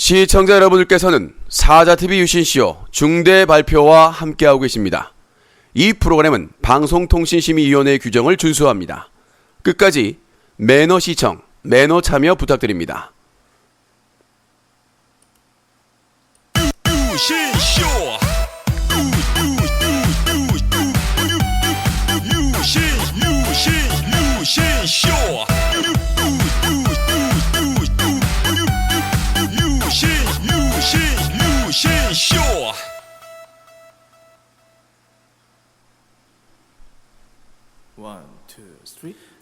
시청자 여러분들께서는 사자TV 유신쇼 중대 발표와 함께하고 계십니다. 이 프로그램은 방송통신심의위원회의 규정을 준수합니다. 끝까지 매너 시청, 매너 참여 부탁드립니다.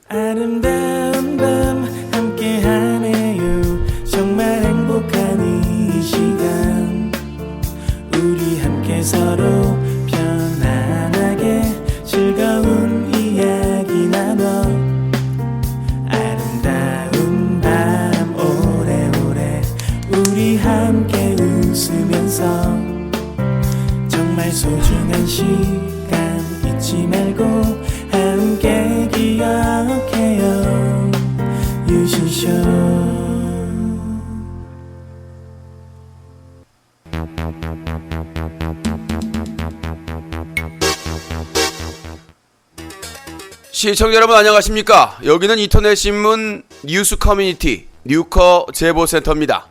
아름다운 밤 함께하네요. 정말 행복한 이 시간 우리 함께 서로 편안하게 즐거운 이야기 나눠 아름다운 밤 오래오래 우리 함께 웃으면서 정말 소중한 시간 잊지 말고 함께 기억해요. 유신쇼. 시청자 여러분 안녕하십니까? 여기는 인터넷 신문 뉴스 커뮤니티 뉴커 제보센터입니다.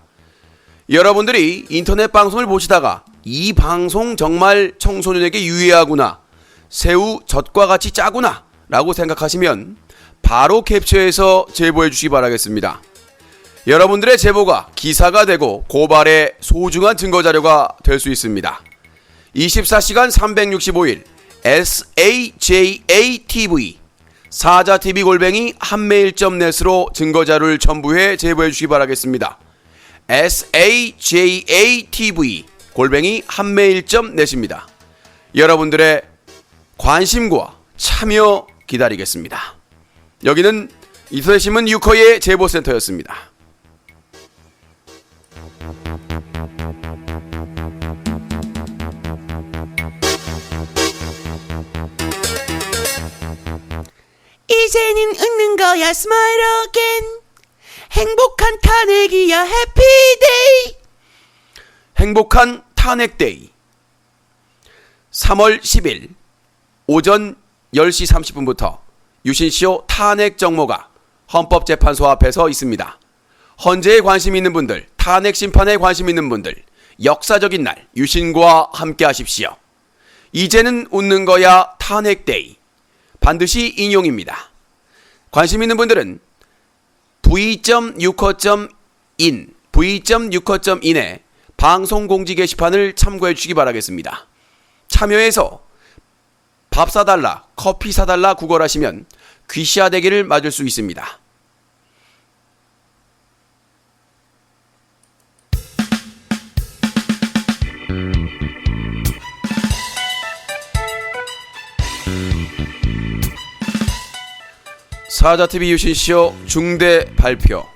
여러분들이 인터넷 방송을 보시다가 이 방송 정말 청소년에게 유해하구나, 새우 젖과 같이 짜구나 라고 생각하시면 바로 캡처해서 제보해 주시기 바라겠습니다. 여러분들의 제보가 기사가 되고 고발의 소중한 증거자료가 될 수 있습니다. 24시간 365일 SAJATV 사자TV 한메일.net으로 증거자료를 첨부해 제보해 주시기 바라겠습니다. SAJATV 한메일.net입니다. 여러분들의 관심과 참여 기다리겠습니다. 여기는 인터넷신문 유커의 제보센터였습니다. 이제는 웃는 거야 smile again. 행복한 탄핵이야 happy day. 행복한 탄핵데이 3월 10일 오전 10시 30분부터 유신쇼 탄핵 정모가 헌법재판소 앞에서 있습니다. 헌재에 관심 있는 분들, 탄핵 심판에 관심 있는 분들, 역사적인 날 유신과 함께 하십시오. 이제는 웃는 거야 탄핵데이 반드시 인용입니다. 관심 있는 분들은 v.yuko.in에 방송공지 게시판을 참고해 주시기 바라겠습니다. 참여해서 밥 사달라, 커피 사달라 구걸하시면 귀시아대기를 맞을 수 있습니다. 사자TV 유신쇼 중대 발표.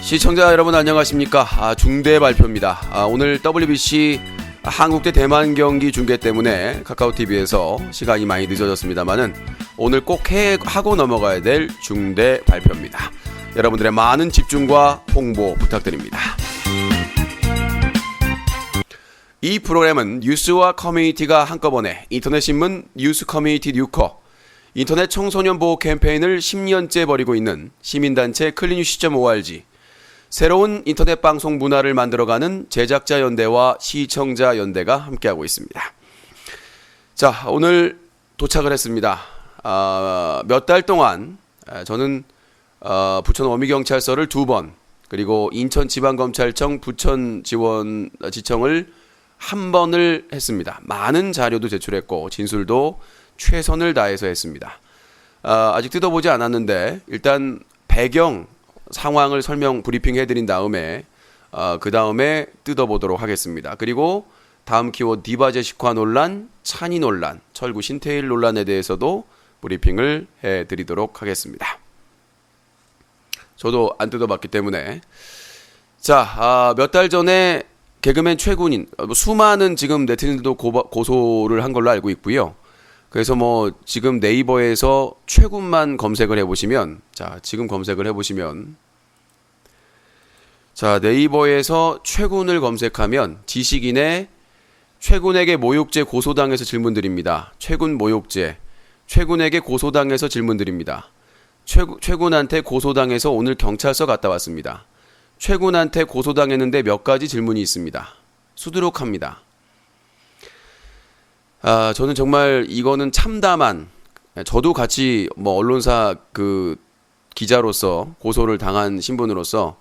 시청자 여러분 안녕하십니까? 중대 발표입니다. 오늘 WBC 한국 대 대만 경기 중계 때문에 카카오TV에서 시간이 많이 늦어졌습니다만은 오늘 꼭 하고 넘어가야 될 중대 발표입니다. 여러분들의 많은 집중과 홍보 부탁드립니다. 이 프로그램은 뉴스와 커뮤니티가 한꺼번에 인터넷신문 뉴스 커뮤니티 뉴커, 인터넷 청소년 보호 캠페인을 10년째 벌이고 있는 시민단체 클린뉴스.org, 새로운 인터넷 방송 문화를 만들어가는 제작자 연대와 시청자 연대가 함께하고 있습니다. 자, 오늘 도착을 했습니다. 몇 달 동안 저는 부천 어미경찰서를 2번, 그리고 인천지방검찰청 부천지원지청을 1번을 했습니다. 많은 자료도 제출했고 진술도 최선을 다해서 했습니다. 아직 뜯어보지 않았는데 일단 배경 상황을 설명 브리핑 해드린 다음에 그 다음에 뜯어보도록 하겠습니다. 그리고 다음 키워드 디바제식화 논란, 찬이 논란, 철구 신태일 논란에 대해서도 브리핑을 해드리도록 하겠습니다. 저도 안 뜯어봤기 때문에. 자, 몇 달 전에 개그맨 최군인, 수많은 지금 네티즌들도 고소를 한 걸로 알고 있고요. 그래서 뭐 지금 네이버에서 최군만 검색을 해보시면, 자, 지금 검색을 해보시면, 자, 네이버에서 최군을 검색하면 지식인의 최군에게 모욕죄 고소당해서 질문드립니다. 최군 모욕죄, 최군에게 고소당해서 질문드립니다. 최군한테 고소당해서 오늘 경찰서 갔다 왔습니다. 최군한테 고소당했는데 몇 가지 질문이 있습니다. 수두룩합니다. 저는 정말 이거는 참담한, 저도 같이 뭐 언론사 그 기자로서 고소를 당한 신분으로서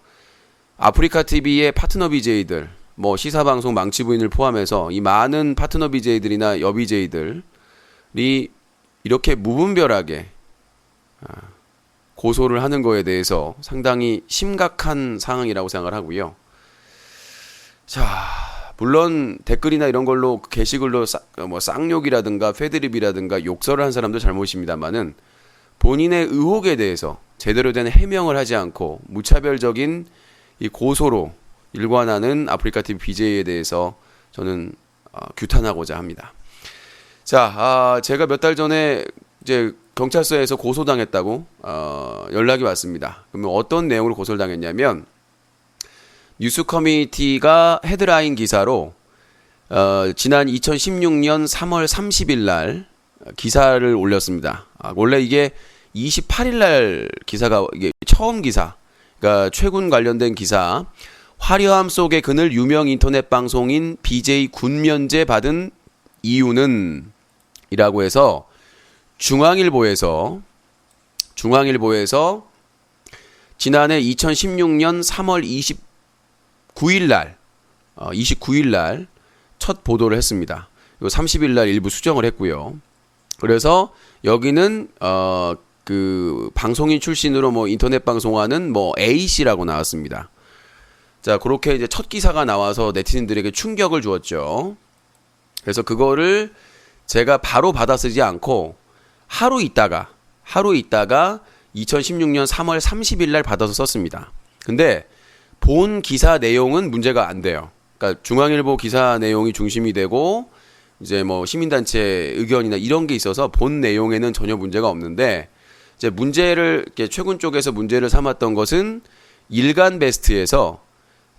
아프리카 TV의 파트너 BJ들, 뭐 시사방송 망치부인을 포함해서 이 많은 파트너 BJ들이나 여 BJ들이 이렇게 무분별하게 고소를 하는 거에 대해서 상당히 심각한 상황이라고 생각을 하고요. 자, 물론 댓글이나 이런 걸로 게시글로 뭐 쌍욕이라든가 패드립이라든가 욕설을 한 사람도 잘못입니다만은 본인의 의혹에 대해서 제대로 된 해명을 하지 않고 무차별적인 이 고소로 일관하는 아프리카 TV BJ에 대해서 저는 규탄하고자 합니다. 자, 제가 몇 달 전에 이제 경찰서에서 고소당했다고 연락이 왔습니다. 그러면 어떤 내용으로 고소를 당했냐면 뉴스 커뮤니티가 헤드라인 기사로 지난 2016년 3월 30일 날 기사를 올렸습니다. 원래 이게 28일 날 기사가 이게 처음 기사, 그러니까 최군 관련된 기사, 화려함 속의 그늘 유명 인터넷 방송인 BJ 군면제 받은 이유는 이라고 해서 중앙일보에서 지난해 2016년 3월 29일 날 첫 보도를 했습니다. 30일 날 일부 수정을 했고요. 그래서 여기는 그 방송인 출신으로 뭐 인터넷 방송하는 뭐 A씨라고 나왔습니다. 자, 그렇게 이제 첫 기사가 나와서 네티즌들에게 충격을 주었죠. 그래서 그거를 제가 바로 받아쓰지 않고 하루 있다가 2016년 3월 30일 날 받아서 썼습니다. 근데 본 기사 내용은 문제가 안 돼요. 그러니까 중앙일보 기사 내용이 중심이 되고 이제 뭐 시민단체 의견이나 이런 게 있어서 본 내용에는 전혀 문제가 없는데 이제 문제를 이렇게 최군 쪽에서 문제를 삼았던 것은 일간 베스트에서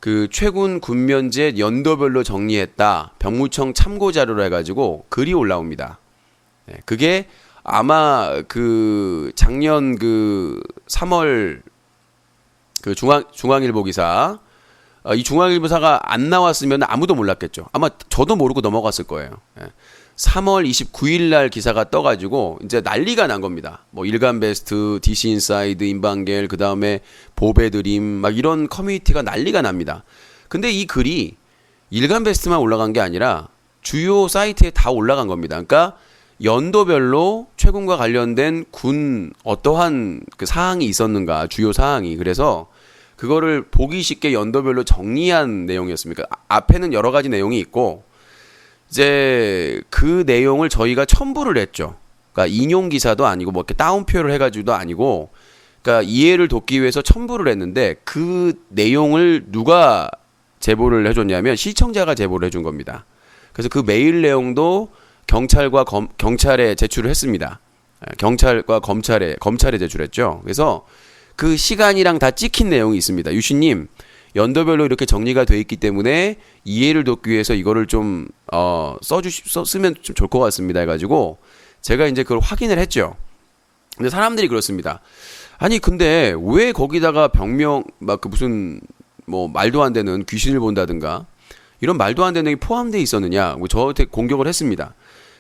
그 최군 군면제 연도별로 정리했다. 병무청 참고 자료로 해가지고 글이 올라옵니다. 그게 아마 그 작년 그 3월 그 중앙일보 기사, 이 중앙일보사가 안 나왔으면 아무도 몰랐겠죠. 아마 저도 모르고 넘어갔을 거예요. 3월 29일 날 기사가 떠가지고 이제 난리가 난 겁니다. 뭐 일간베스트, DC인사이드, 인방겔, 그 다음에 보배드림 막 이런 커뮤니티가 난리가 납니다. 근데 이 글이 일간베스트만 올라간 게 아니라 주요 사이트에 다 올라간 겁니다. 그러니까 연도별로 최군과 관련된 군 어떠한 그 사항이 있었는가, 주요 사항이. 그래서 그거를 보기 쉽게 연도별로 정리한 내용이었습니다. 앞에는 여러 가지 내용이 있고 이제 그 내용을 저희가 첨부를 했죠. 그러니까 인용 기사도 아니고 뭐 이렇게 따옴표를 해가지고도 아니고, 그러니까 이해를 돕기 위해서 첨부를 했는데 그 내용을 누가 제보를 해줬냐면 시청자가 제보를 해준 겁니다. 그래서 그 메일 내용도 경찰에 제출을 했습니다. 경찰과 검찰에 제출했죠. 그래서 그 시간이랑 다 찍힌 내용이 있습니다. 유신님, 연도별로 이렇게 정리가 돼 있기 때문에 이해를 돕기 위해서 이거를 좀 쓰면 좀 좋을 것 같습니다 해가지고 제가 이제 그걸 확인을 했죠. 근데 사람들이 그렇습니다. 아니 근데 왜 거기다가 병명 막 그 무슨 뭐 말도 안 되는 귀신을 본다든가 이런 말도 안 되는 게 포함되어 있었느냐, 저한테 공격을 했습니다.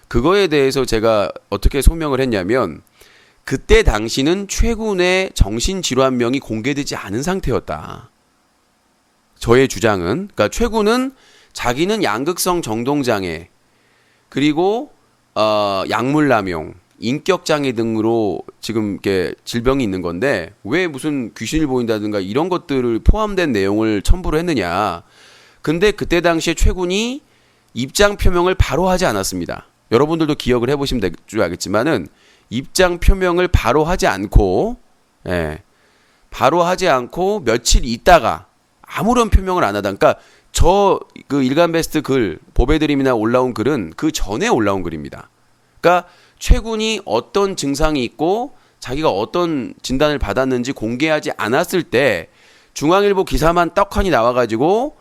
그거에 대해서 제가 어떻게 소명을 했냐면 그때 당시는 최군의 정신질환명이 공개되지 않은 상태였다. 저의 주장은, 그러니까 최군은 자기는 양극성 정동장애 그리고 약물남용, 인격장애 등으로 지금 이렇게 질병이 있는 건데 왜 무슨 귀신을 보인다든가 이런 것들을 포함된 내용을 첨부를 했느냐. 근데 그때 당시에 최군이 입장 표명을 바로 하지 않았습니다. 여러분들도 기억을 해보시면 될 줄 알겠지만은 입장 표명을 바로 하지 않고, 바로 하지 않고 며칠 있다가 아무런 표명을 안 하다. 그러니까 그 일간베스트 글, 보배드림이나 올라온 글은 그 전에 올라온 글입니다. 그러니까 최군이 어떤 증상이 있고 자기가 어떤 진단을 받았는지 공개하지 않았을 때 중앙일보 기사만 떡하니 나와가지고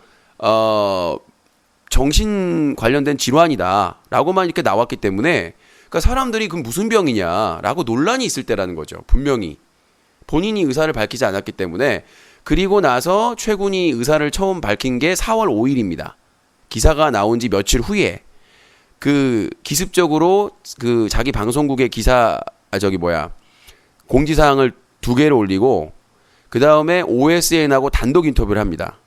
정신 관련된 질환이다라고만 이렇게 나왔기 때문에 그러니까 사람들이 그 무슨 병이냐라고 논란이 있을 때라는 거죠. 분명히 본인이 의사를 밝히지 않았기 때문에. 그리고 나서 최군이 의사를 처음 밝힌 게 4월 5일입니다. 기사가 나온 지 며칠 후에 그 기습적으로 그 자기 방송국의 공지사항을 2개를 올리고 그 다음에 OSN하고 단독 인터뷰를 합니다.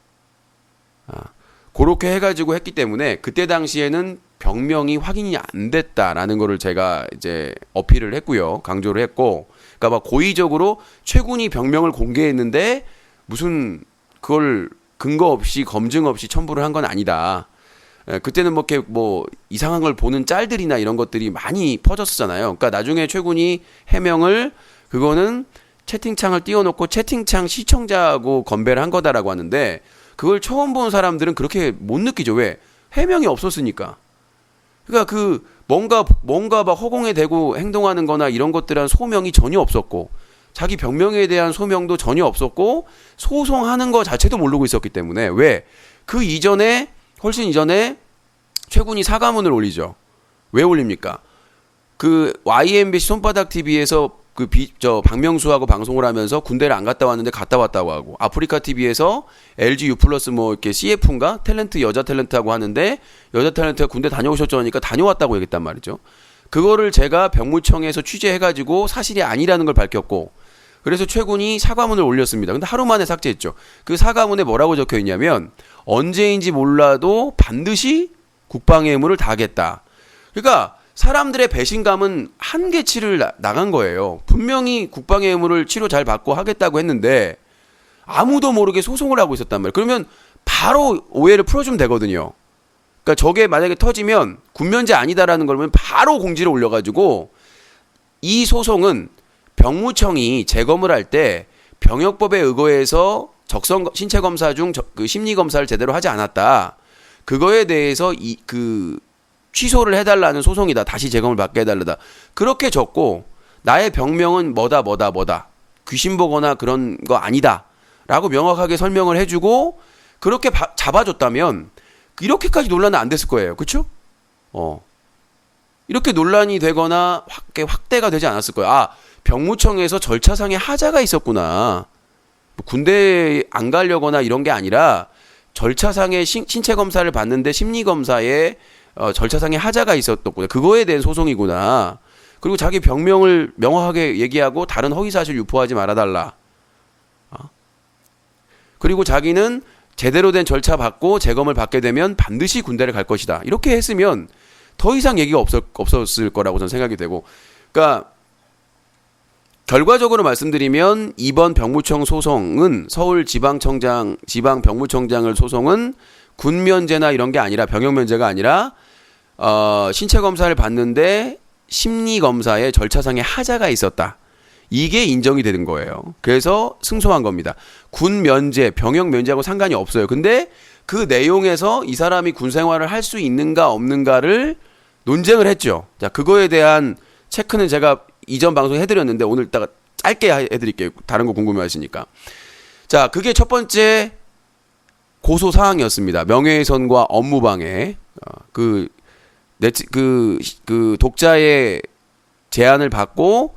그렇게 해가지고 했기 때문에 그때 당시에는 병명이 확인이 안 됐다라는 거를 제가 이제 어필을 했고요. 강조를 했고, 그러니까 막 고의적으로 최군이 병명을 공개했는데 무슨 그걸 근거 없이 검증 없이 첨부를 한 건 아니다. 그때는 뭐 이렇게 뭐 이상한 걸 보는 짤들이나 이런 것들이 많이 퍼졌었잖아요. 그러니까 나중에 최군이 해명을 그거는 채팅창을 띄워놓고 채팅창 시청자하고 건배를 한 거다라고 하는데 그걸 처음 본 사람들은 그렇게 못 느끼죠. 왜? 해명이 없었으니까. 그러니까 그 뭔가 막 허공에 대고 행동하는 거나 이런 것들은 소명이 전혀 없었고 자기 병명에 대한 소명도 전혀 없었고 소송하는 거 자체도 모르고 있었기 때문에 왜? 그 이전에 훨씬 이전에 최군이 사과문을 올리죠. 왜 올립니까? 그 YMBC 손바닥 TV에서 박명수하고 방송을 하면서 군대를 안 갔다 왔는데 갔다 왔다고 하고 아프리카 TV에서 LG U 플러스 뭐 이렇게 CF인가 여자 탤런트하고 하는데 여자 탤런트가 군대 다녀오셨죠 하니까 다녀왔다고 얘기했단 말이죠. 그거를 제가 병무청에서 취재해가지고 사실이 아니라는 걸 밝혔고 그래서 최군이 사과문을 올렸습니다. 근데 하루 만에 삭제했죠. 그 사과문에 뭐라고 적혀 있냐면 언제인지 몰라도 반드시 국방의 의무를 다하겠다. 그러니까 사람들의 배신감은 한계치를 나간 거예요. 분명히 국방의 의무를 치료 잘 받고 하겠다고 했는데 아무도 모르게 소송을 하고 있었단 말이에요. 그러면 바로 오해를 풀어주면 되거든요. 그러니까 저게 만약에 터지면 군면제 아니다라는 걸 보면 바로 공지를 올려가지고 이 소송은 병무청이 재검을 할 때 병역법에 의거해서 적성 신체 검사 중 그 심리 검사를 제대로 하지 않았다. 그거에 대해서 취소를 해달라는 소송이다. 다시 재검을 받게 해달라다. 그렇게 적고 나의 병명은 뭐다. 귀신 보거나 그런 거 아니다. 라고 명확하게 설명을 해주고 그렇게 잡아줬다면 이렇게까지 논란은 안 됐을 거예요. 그렇죠? 이렇게 논란이 되거나 확대가 되지 않았을 거예요. 병무청에서 절차상의 하자가 있었구나. 군대 안 가려거나 이런 게 아니라 절차상의 신체 검사를 받는데 심리 검사에 절차상의 하자가 있었구나. 그거에 대한 소송이구나. 그리고 자기 병명을 명확하게 얘기하고 다른 허위사실 유포하지 말아달라. 그리고 자기는 제대로 된 절차 받고 재검을 받게 되면 반드시 군대를 갈 것이다. 이렇게 했으면 더 이상 얘기가 없었을 거라고 저는 생각이 되고. 그러니까 결과적으로 말씀드리면 이번 병무청 소송은 지방 병무청장을 소송은 군면제나 이런 게 아니라 병역면제가 아니라 신체 검사를 받는데 심리 검사에 절차상의 하자가 있었다. 이게 인정이 되는 거예요. 그래서 승소한 겁니다. 군면제, 병역면제하고 상관이 없어요. 근데 그 내용에서 이 사람이 군 생활을 할 수 있는가 없는가를 논쟁을 했죠. 자, 그거에 대한 체크는 제가 이전 방송에 해드렸는데 오늘 이따가 짧게 해드릴게요. 다른 거 궁금해하시니까. 자, 그게 첫 번째 고소 사항이었습니다. 명예훼손과 업무방해. 그 독자의 제안을 받고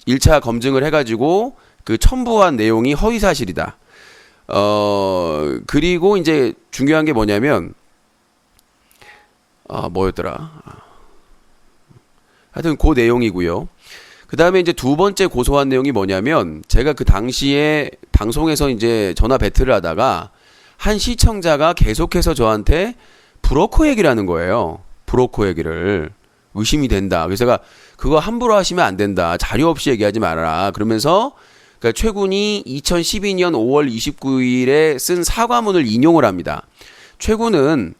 1차 검증을 해가지고 그 첨부한 내용이 허위사실이다. 그리고 이제 중요한 게 뭐냐면, 뭐였더라. 하여튼 그 내용이고요. 그 다음에 이제 두 번째 고소한 내용이 뭐냐면, 제가 그 당시에 방송에서 이제 전화 배틀을 하다가 한 시청자가 계속해서 저한테 브로커 얘기를 하는 거예요. 브로커 얘기를. 의심이 된다. 그래서 제가 그거 함부로 하시면 안 된다. 자료 없이 얘기하지 말아라. 그러면서 그러니까 최군이 2012년 5월 29일에 쓴 사과문을 인용을 합니다. 최군은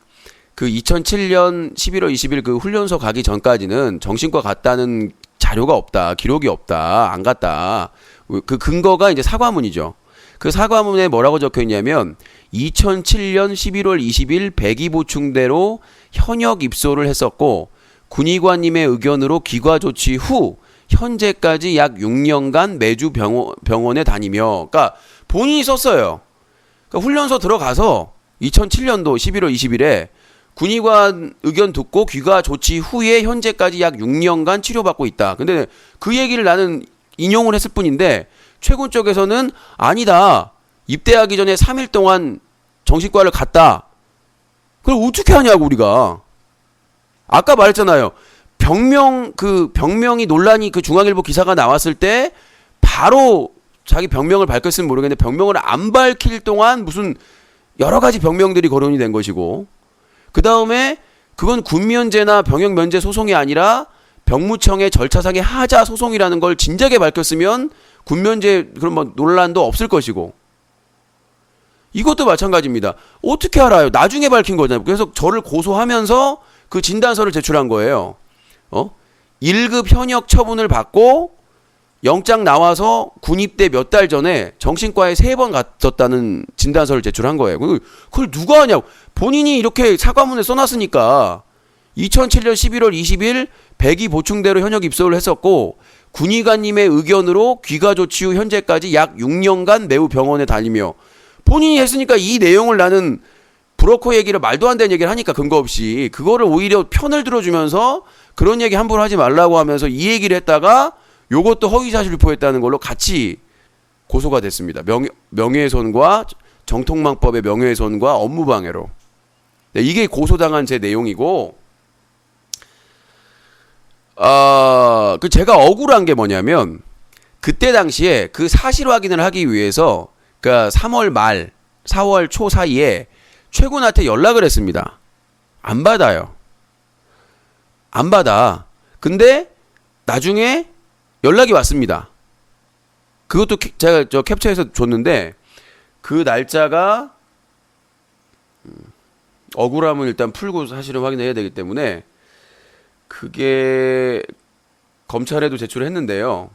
그 2007년 11월 20일 그 훈련소 가기 전까지는 정신과 갔다는 자료가 없다. 기록이 없다. 안 갔다. 그 근거가 이제 사과문이죠. 그 사과문에 뭐라고 적혀 있냐면 2007년 11월 20일 배기보충대로 현역 입소를 했었고 군의관님의 의견으로 귀가 조치 후 현재까지 약 6년간 매주 병원에 다니며, 그러니까 본인이 썼어요. 그러니까 훈련소 들어가서 2007년도 11월 20일에 군의관 의견 듣고 귀가 조치 후에 현재까지 약 6년간 치료받고 있다. 근데 그 얘기를 나는 인용을 했을 뿐인데 최군 쪽에서는 아니다. 입대하기 전에 3일 동안 정신과를 갔다. 그걸 어떻게 하냐고 우리가. 아까 말했잖아요. 병명이 논란이 그 중앙일보 기사가 나왔을 때 바로 자기 병명을 밝혔으면 모르겠는데 병명을 안 밝힐 동안 무슨 여러 가지 병명들이 거론이 된 것이고, 그 다음에 그건 군면제나 병역면제 소송이 아니라 병무청의 절차상의 하자 소송이라는 걸 진작에 밝혔으면 군면제 그런 뭐 논란도 없을 것이고, 이것도 마찬가지입니다. 어떻게 알아요? 나중에 밝힌 거잖아요. 그래서 저를 고소하면서 그 진단서를 제출한 거예요. 1급 현역 처분을 받고 영장 나와서 군입대 몇 달 전에 정신과에 3번 갔었다는 진단서를 제출한 거예요. 그걸 누가 하냐고. 본인이 이렇게 사과문에 써놨으니까 2007년 11월 20일 백이 보충대로 현역 입소를 했었고, 군의관님의 의견으로 귀가 조치 후 현재까지 약 6년간 매우 병원에 다니며, 본인이 했으니까 이 내용을 나는 브로커 얘기를 말도 안 되는 얘기를 하니까 근거 없이 그거를 오히려 편을 들어주면서 그런 얘기 함부로 하지 말라고 하면서 이 얘기를 했다가 요것도 허위사실 유포했다는 걸로 같이 고소가 됐습니다. 명예훼손과 정통망법의 명예훼손과 업무방해로. 네, 이게 고소당한 제 내용이고, 제가 억울한 게 뭐냐면 그때 당시에 그 사실 확인을 하기 위해서 그러니까 3월 말 4월 초 사이에 최군한테 연락을 했습니다. 안 받아요. 안 받아. 근데 나중에 연락이 왔습니다. 그것도 제가 캡처해서 줬는데 그 날짜가 억울함을 일단 풀고 사실을 확인해야 되기 때문에 그게 검찰에도 제출했는데요.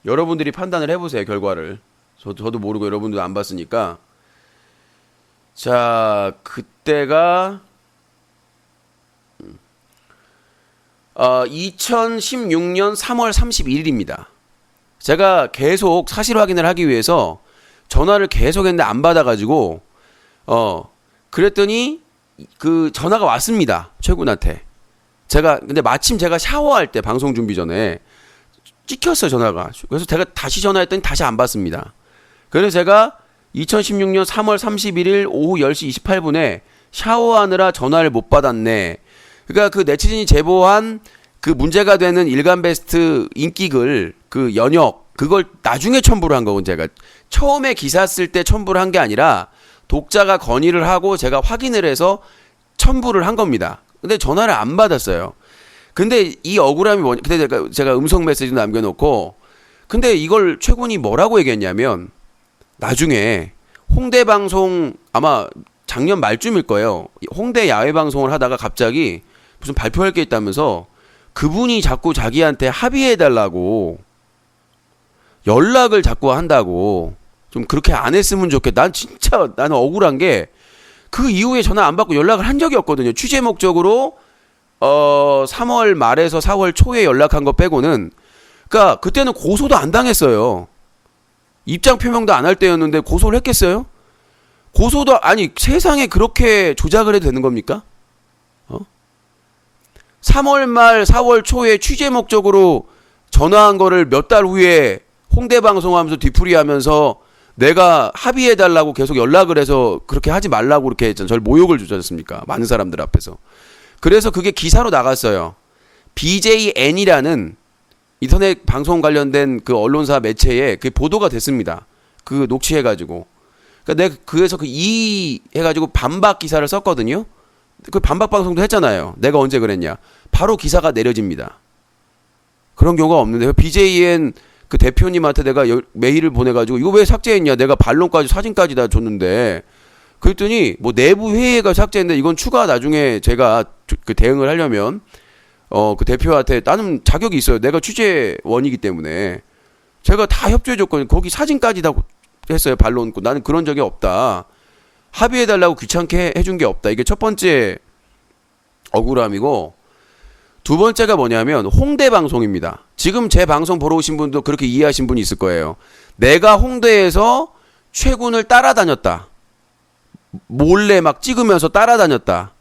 여러분들이 판단을 해보세요. 결과를. 저도 모르고 여러분도 안 봤으니까. 자, 그때가 2016년 3월 31일입니다. 제가 계속 사실 확인을 하기 위해서 전화를 계속 했는데 안 받아가지고 그랬더니 그 전화가 왔습니다. 최군한테. 근데 마침 제가 샤워할 때 방송 준비 전에 찍혔어요, 전화가. 그래서 제가 다시 전화했더니 다시 안 받습니다. 그래서 제가 2016년 3월 31일 오후 10시 28분에 샤워하느라 전화를 못 받았네. 그러니까 그 네티즌이 제보한 그 문제가 되는 일간베스트 인기글 그 연역 그걸 나중에 첨부를 한 거고, 제가 처음에 기사 쓸 때 첨부를 한 게 아니라 독자가 건의를 하고 제가 확인을 해서 첨부를 한 겁니다. 근데 전화를 안 받았어요. 근데 이 억울함이 뭐냐? 근데 제가 음성 메시지 남겨놓고, 근데 이걸 최군이 뭐라고 얘기했냐면 나중에 홍대 방송 아마 작년 말쯤일 거예요. 홍대 야외 방송을 하다가 갑자기 무슨 발표할 게 있다면서 그분이 자꾸 자기한테 합의해달라고 연락을 자꾸 한다고. 좀 그렇게 안 했으면 좋겠다. 나는 억울한 게 그 이후에 전화 안 받고 연락을 한 적이 없거든요. 취재 목적으로 3월 말에서 4월 초에 연락한 거 빼고는, 그러니까 그때는 고소도 안 당했어요. 입장 표명도 안 할 때였는데 고소를 했겠어요? 고소도 아니 세상에 그렇게 조작을 해도 되는 겁니까? 3월 말 4월 초에 취재 목적으로 전화한 거를 몇 달 후에 홍대 방송하면서 뒤풀이하면서 내가 합의해달라고 계속 연락을 해서 그렇게 하지 말라고 그렇게 저를 모욕을 주지 않습니까? 많은 사람들 앞에서. 그래서 그게 기사로 나갔어요. BJN이라는 인터넷 방송 관련된 그 언론사 매체에 그 보도가 됐습니다. 그 녹취해가지고. 그러니까 내가 그래서 그 해가지고 반박 기사를 썼거든요. 그 반박 방송도 했잖아요. 내가 언제 그랬냐. 바로 기사가 내려집니다. 그런 경우가 없는데 BJN 그 대표님한테 내가 메일을 보내가지고 이거 왜 삭제했냐. 내가 반론까지 사진까지 다 줬는데. 그랬더니 뭐 내부 회의가 삭제했는데 이건 추가 나중에 제가 그 대응을 하려면 그 대표한테 나는 자격이 있어요. 내가 취재원이기 때문에 제가 다 협조해줬거든요. 거기 사진까지 다 했어요. 반론. 나는 그런 적이 없다. 합의해달라고 귀찮게 해준 게 없다. 이게 첫 번째 억울함이고, 두 번째가 뭐냐면 홍대 방송입니다. 지금 제 방송 보러 오신 분도 그렇게 이해하신 분이 있을 거예요. 내가 홍대에서 최군을 따라다녔다. 몰래 막 찍으면서 따라다녔다.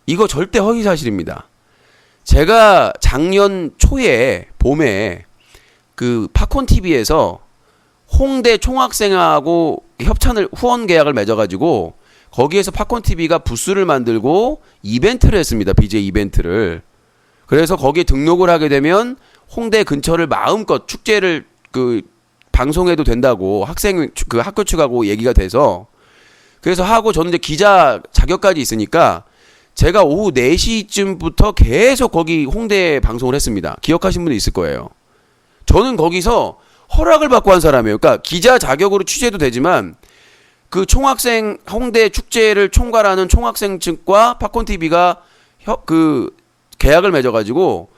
이거 절대 허위사실입니다. 제가 작년 초에 봄에 그 팝콘 TV에서 홍대 총학생하고 후원 계약을 맺어가지고 거기에서 팝콘 TV가 부스를 만들고 이벤트를 했습니다. BJ 이벤트를. 그래서 거기에 등록을 하게 되면 홍대 근처를 마음껏 축제를 그 방송해도 된다고 학교 측하고 얘기가 돼서, 그래서 하고 저는 이제 기자 자격까지 있으니까 제가 오후 4시쯤부터 계속 거기 홍대 방송을 했습니다. 기억하신 분도 있을 거예요. 저는 거기서 허락을 받고 한 사람이에요. 그러니까 기자 자격으로 취재도 되지만 그 총학생 홍대 축제를 총괄하는 총학생 측과 팝콘 TV가 그 계약을 맺어가지고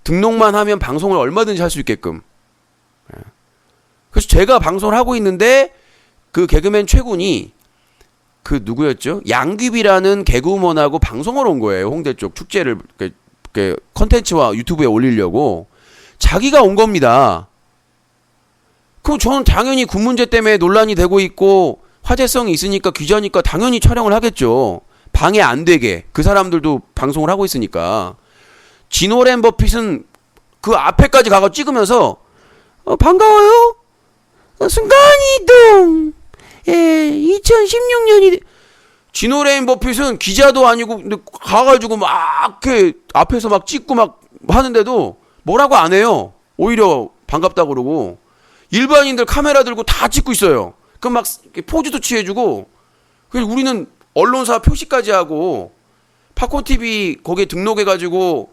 등록만 하면 방송을 얼마든지 할 수 있게끔. 그래서 제가 방송을 하고 있는데 그 개그맨 최군이 그 누구였죠? 양귀비라는 개그우먼하고 방송을 온 거예요. 홍대 쪽 축제를 컨텐츠와 유튜브에 올리려고 자기가 온 겁니다. 그럼 저는 당연히 군 문제 때문에 논란이 되고 있고 화제성이 있으니까 기자니까 당연히 촬영을 하겠죠. 방해 안 되게. 그 사람들도 방송을 하고 있으니까. 지노랜 버핏은 그 앞에까지 가서 찍으면서 반가워요. 순간이동. 예, 2016년이 지노레인 버핏은 기자도 아니고 근데 가가지고 막 이렇게 앞에서 막 찍고 막 하는데도 뭐라고 안 해요. 오히려 반갑다고 그러고 일반인들 카메라 들고 다 찍고 있어요. 그럼 막 포즈도 취해주고. 그래서 우리는 언론사 표시까지 하고 팝콘 TV 거기에 등록해가지고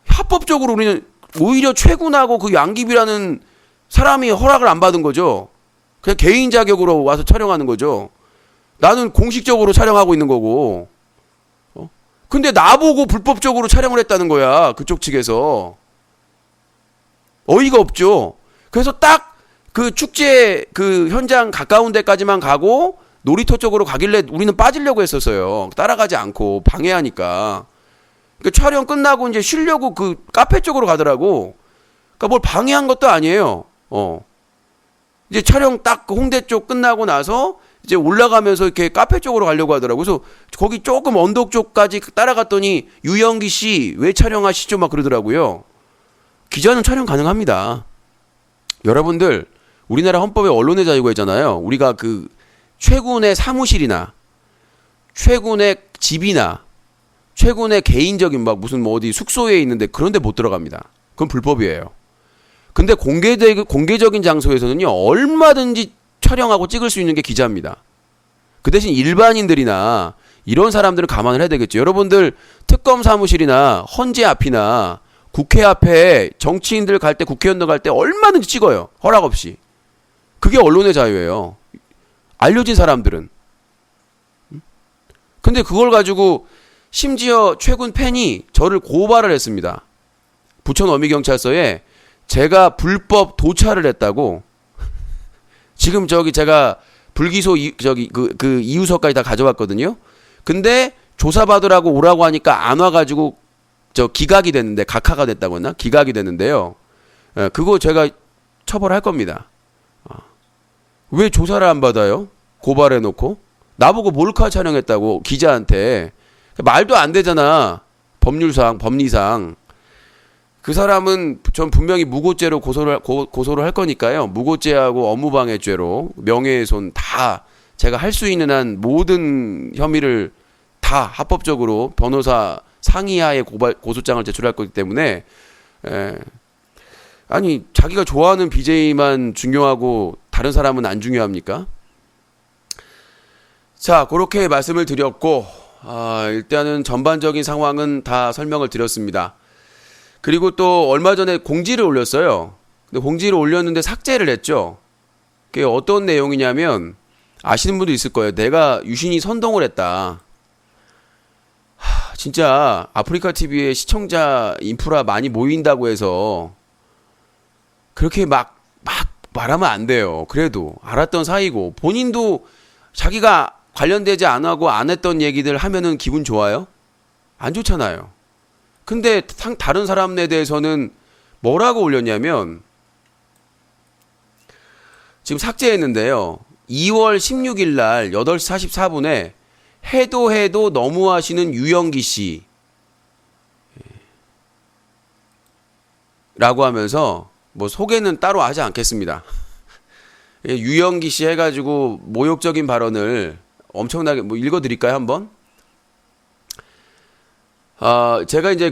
합법적으로 우리는 오히려 최군하고 그 양귀비라는 사람이 허락을 안 받은 거죠. 그냥 개인 자격으로 와서 촬영하는 거죠. 나는 공식적으로 촬영하고 있는 거고. 근데 나보고 불법적으로 촬영을 했다는 거야. 그쪽 측에서. 어이가 없죠. 그래서 딱 그 축제 그 현장 가까운 데까지만 가고 놀이터 쪽으로 가길래 우리는 빠지려고 했었어요. 따라가지 않고 방해하니까. 그 촬영 끝나고 이제 쉬려고 그 카페 쪽으로 가더라고. 그러니까 뭘 방해한 것도 아니에요. 이제 촬영 딱 홍대 쪽 끝나고 나서 이제 올라가면서 이렇게 카페 쪽으로 가려고 하더라고. 그래서 거기 조금 언덕 쪽까지 따라갔더니 유영기 씨 왜 촬영하시죠? 막 그러더라고요. 기자는 촬영 가능합니다. 여러분들 우리나라 헌법에 언론의 자유가 있잖아요. 우리가 그 최군의 사무실이나 최군의 집이나 최군의 개인적인 막 무슨 뭐 어디 숙소에 있는데 그런 데 못 들어갑니다. 그건 불법이에요. 근데 공개적인 장소에서는요, 얼마든지 촬영하고 찍을 수 있는 게 기자입니다. 그 대신 일반인들이나 이런 사람들은 감안을 해야 되겠죠. 여러분들 특검 사무실이나 헌재 앞이나 국회 앞에 정치인들 갈 때, 국회의원들 갈 때 얼마든지 찍어요. 허락 없이. 그게 언론의 자유예요. 알려진 사람들은. 근데 그걸 가지고 심지어 최군 팬이 저를 고발을 했습니다. 부천 어미경찰서에 제가 불법 도찰을 했다고. 지금 제가 불기소 그 이유서까지 다 가져왔거든요. 근데 조사받으라고 오라고 하니까 안 와가지고 기각이 됐는데, 각하가 됐다고 했나? 기각이 됐는데요. 그거 제가 처벌할 겁니다. 왜 조사를 안 받아요? 고발해놓고. 나보고 몰카 촬영했다고 기자한테. 말도 안 되잖아. 법리상. 그 사람은 전 분명히 무고죄로 고소를 할 거니까요. 무고죄하고 업무방해죄로 명예훼손 다 제가 할 수 있는 한 모든 혐의를 다 합법적으로 변호사 상의하에 고소장을 제출할 거기 때문에. 아니 자기가 좋아하는 BJ만 중요하고 다른 사람은 안 중요합니까? 자, 그렇게 말씀을 드렸고 일단은 전반적인 상황은 다 설명을 드렸습니다. 그리고 또 얼마 전에 공지를 올렸어요. 근데 공지를 올렸는데 삭제를 했죠. 그게 어떤 내용이냐면 아시는 분도 있을 거예요. 내가 유신이 선동을 했다. 진짜 아프리카 TV에 시청자 인프라 많이 모인다고 해서 그렇게 막 말하면 안 돼요. 그래도 알았던 사이고 본인도 자기가 관련되지 안 하고 안 했던 얘기들 하면은 기분 좋아요? 안 좋잖아요. 근데 다른 사람에 대해서는 뭐라고 올렸냐면 지금 삭제했는데요. 2월 16일 날 8시 44분에 해도 너무하시는 유영기 씨 라고 하면서 뭐 소개는 따로 하지 않겠습니다. 유영기 씨 해가지고 모욕적인 발언을 엄청나게 뭐 읽어드릴까요 한번? 제가 이제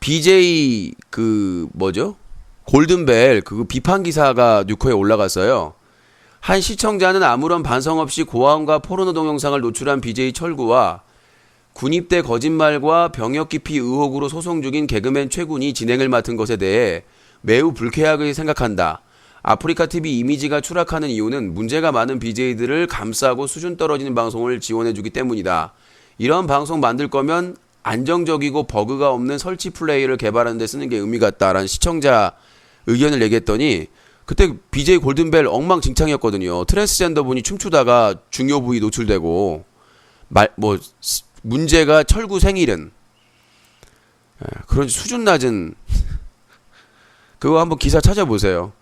BJ 뭐죠? 골든벨 그 비판 기사가 뉴코에 올라갔어요. 한 시청자는 아무런 반성 없이 고아원과 포르노 동영상을 노출한 BJ 철구와 군입대 거짓말과 병역 기피 의혹으로 소송 중인 개그맨 최군이 진행을 맡은 것에 대해 매우 불쾌하게 생각한다. 아프리카 TV 이미지가 추락하는 이유는 문제가 많은 BJ들을 감싸고 수준 떨어지는 방송을 지원해주기 때문이다. 이런 방송 만들 거면 안정적이고 버그가 없는 설치 플레이를 개발하는 데 쓰는 게 의미 같다라는 시청자 의견을 얘기했더니 그때 BJ 골든벨 엉망진창이었거든요. 트랜스젠더 분이 춤추다가 중요 부위 노출되고 문제가 철구 생일은 그런 수준 낮은 그거 한번 기사 찾아보세요.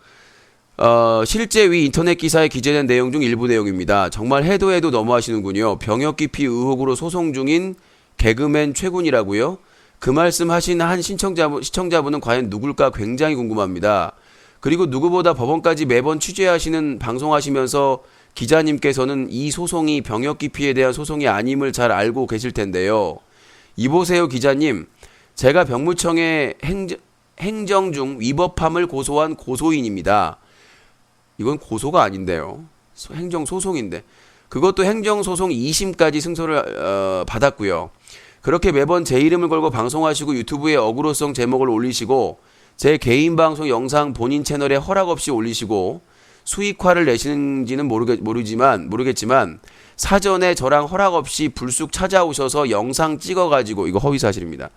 실제 위 인터넷 기사에 기재된 내용 중 일부 내용입니다. 정말 해도 너무하시는군요. 병역 기피 의혹으로 소송 중인 개그맨 최군이라고요? 그 말씀 하신 한 시청자분은 과연 누굴까 굉장히 궁금합니다. 그리고 누구보다 법원까지 매번 취재하시는 방송하시면서 기자님께서는 이 소송이 병역 기피에 대한 소송이 아님을 잘 알고 계실 텐데요. 이보세요 기자님, 제가 병무청에 행정 중 위법함을 고소한 고소인입니다. 이건 고소가 아닌데요. 행정소송인데. 그것도 행정소송 2심까지 승소를 받았고요. 그렇게 매번 제 이름을 걸고 방송하시고 유튜브에 어그로성 제목을 올리시고 제 개인 방송 영상 본인 채널에 허락 없이 올리시고 수익화를 내시는지는 모르겠지만 사전에 저랑 허락 없이 불쑥 찾아오셔서 영상 찍어가지고 이거 허위사실입니다.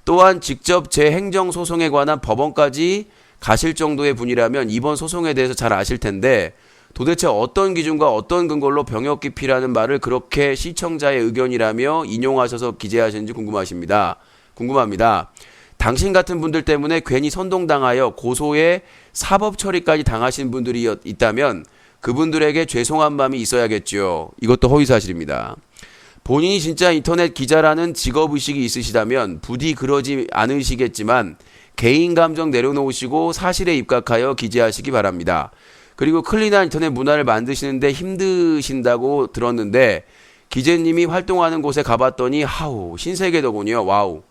또한 직접 제 행정소송에 관한 법원까지 가실 정도의 분이라면 이번 소송에 대해서 잘 아실 텐데 도대체 어떤 기준과 어떤 근거로 병역 기피라는 말을 그렇게 시청자의 의견이라며 인용하셔서 기재하시는지 궁금합니다. 당신 같은 분들 때문에 괜히 선동당하여 고소에 사법 처리까지 당하신 분들이 있다면 그분들에게 죄송한 마음이 있어야겠죠. 이것도 허위사실입니다. 본인이 진짜 인터넷 기자라는 직업의식이 있으시다면 부디 그러지 않으시겠지만 개인 감정 내려놓으시고 사실에 입각하여 기재하시기 바랍니다. 그리고 클린한 인터넷 문화를 만드시는데 힘드신다고 들었는데 기재님이 활동하는 곳에 가봤더니 하우 신세계더군요. 와우.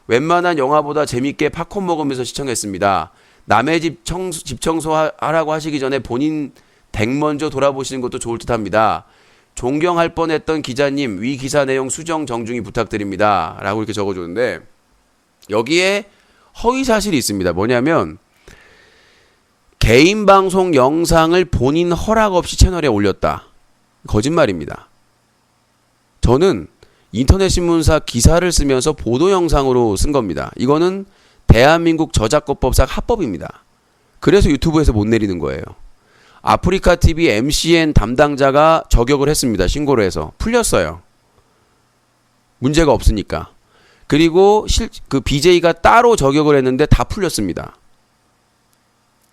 웬만한 영화보다 재밌게 팝콘 먹으면서 시청했습니다. 남의 집 청소하라고 하시기 전에 본인 댁 먼저 돌아보시는 것도 좋을 듯합니다. 존경할 뻔했던 기자님 위 기사 내용 수정 정중히 부탁드립니다. 라고 이렇게 적어줬는데 여기에 허위사실이 있습니다. 뭐냐면 개인 방송 영상을 본인 허락 없이 채널에 올렸다. 거짓말입니다. 저는 인터넷 신문사 기사를 쓰면서 보도 영상으로 쓴 겁니다. 이거는 대한민국 저작권법상 합법입니다. 그래서 유튜브에서 못 내리는 거예요. 아프리카 TV MCN 담당자가 저격을 했습니다. 신고를 해서 풀렸어요. 문제가 없으니까. 그리고 그 BJ가 따로 저격을 했는데 다 풀렸습니다.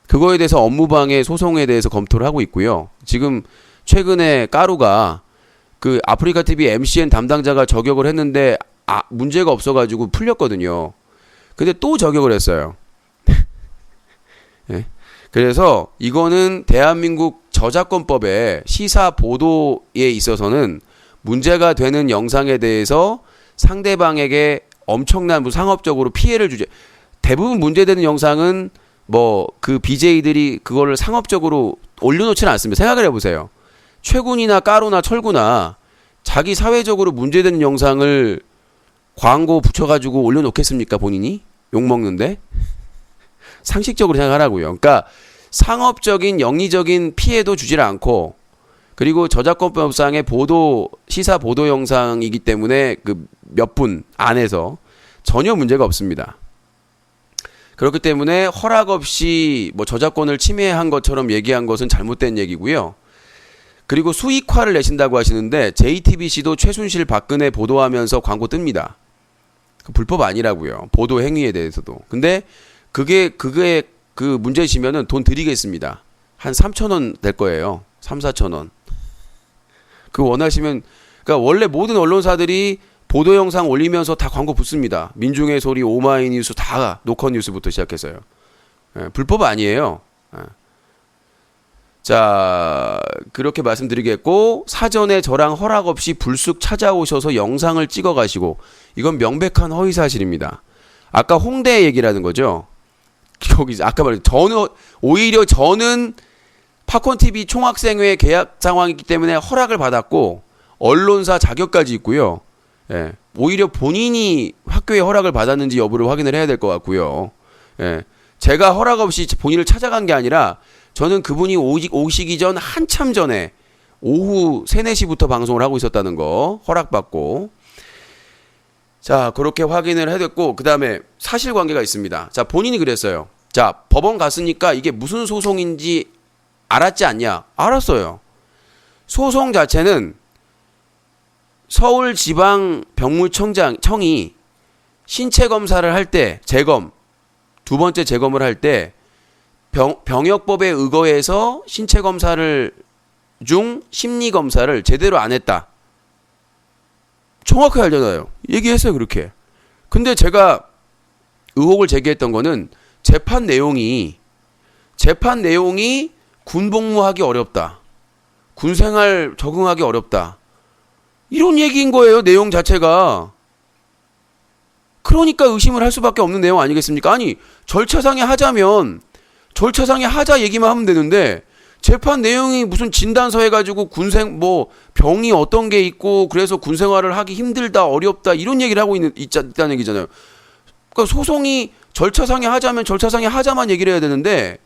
그거에 대해서 업무방해 소송에 대해서 검토를 하고 있고요. 지금 최근에 까루가 그 아프리카 TV MCN 담당자가 저격을 했는데 문제가 없어가지고 풀렸거든요. 근데 또 저격을 했어요. 네. 그래서 이거는 대한민국 저작권법에 시사 보도에 있어서는 문제가 되는 영상에 대해서 상대방에게 엄청난 상업적으로 피해를 주죠. 대부분 문제되는 영상은 뭐 그 BJ들이 그거를 상업적으로 올려놓지는 않습니다. 생각을 해보세요. 최군이나 까루나 철구나 자기 사회적으로 문제되는 영상을 광고 붙여가지고 올려놓겠습니까? 본인이? 욕먹는데? 상식적으로 생각하라고요. 그러니까 상업적인 영리적인 피해도 주질 않고 그리고 저작권법상의 시사 보도 영상이기 때문에 그 몇 분 안에서 전혀 문제가 없습니다. 그렇기 때문에 허락 없이 뭐 저작권을 침해한 것처럼 얘기한 것은 잘못된 얘기고요. 그리고 수익화를 내신다고 하시는데 JTBC도 최순실 박근혜 보도하면서 광고 뜹니다. 불법 아니라고요. 보도 행위에 대해서도. 근데 그게 그 문제시면은 돈 드리겠습니다. 한 3,000원 될 거예요. 3, 4,000원. 그 원하시면 그러니까 원래 모든 언론사들이 보도 영상 올리면서 다 광고 붙습니다. 민중의 소리, 오마이뉴스 다 노컷뉴스부터 시작해서요. 예, 불법 아니에요. 예. 자, 그렇게 말씀드리겠고 사전에 저랑 허락 없이 불쑥 찾아오셔서 영상을 찍어 가시고 이건 명백한 허위 사실입니다. 아까 홍대 얘기라는 거죠. 여기 아까 말했 오히려 저는 팝콘 TV 총학생회 계약 상황이기 때문에 허락을 받았고 언론사 자격까지 있고요. 예, 오히려 본인이 학교에 허락을 받았는지 여부를 확인을 해야 될 것 같고요. 예, 제가 허락 없이 본인을 찾아간 게 아니라 저는 그분이 오시기 전 한참 전에 오후 3, 4시부터 방송을 하고 있었다는 거 허락받고 자 그렇게 확인을 해뒀고 그 다음에 사실관계가 있습니다. 자 본인이 그랬어요. 자 법원 갔으니까 이게 무슨 소송인지 알았지 않냐? 알았어요. 소송 자체는 서울지방병무청이 신체 검사를 할 때 재검 두 번째 재검을 할 때 병역법에 의거해서 신체 검사를 중 심리 검사를 제대로 안 했다. 정확하게 알잖아요. 얘기했어요 그렇게. 근데 제가 의혹을 제기했던 거는 재판 내용이 군복무하기 어렵다. 군생활 적응하기 어렵다. 이런 얘기인 거예요. 내용 자체가. 그러니까 의심을 할 수밖에 없는 내용 아니겠습니까? 아니 절차상에 하자 얘기만 하면 되는데 재판 내용이 무슨 진단서 해가지고 병이 어떤 게 있고 그래서 군생활을 하기 힘들다 어렵다 이런 얘기를 하고 있다는 얘기잖아요. 그러니까 소송이 절차상에 하자면 절차상에 하자만 얘기를 해야 되는데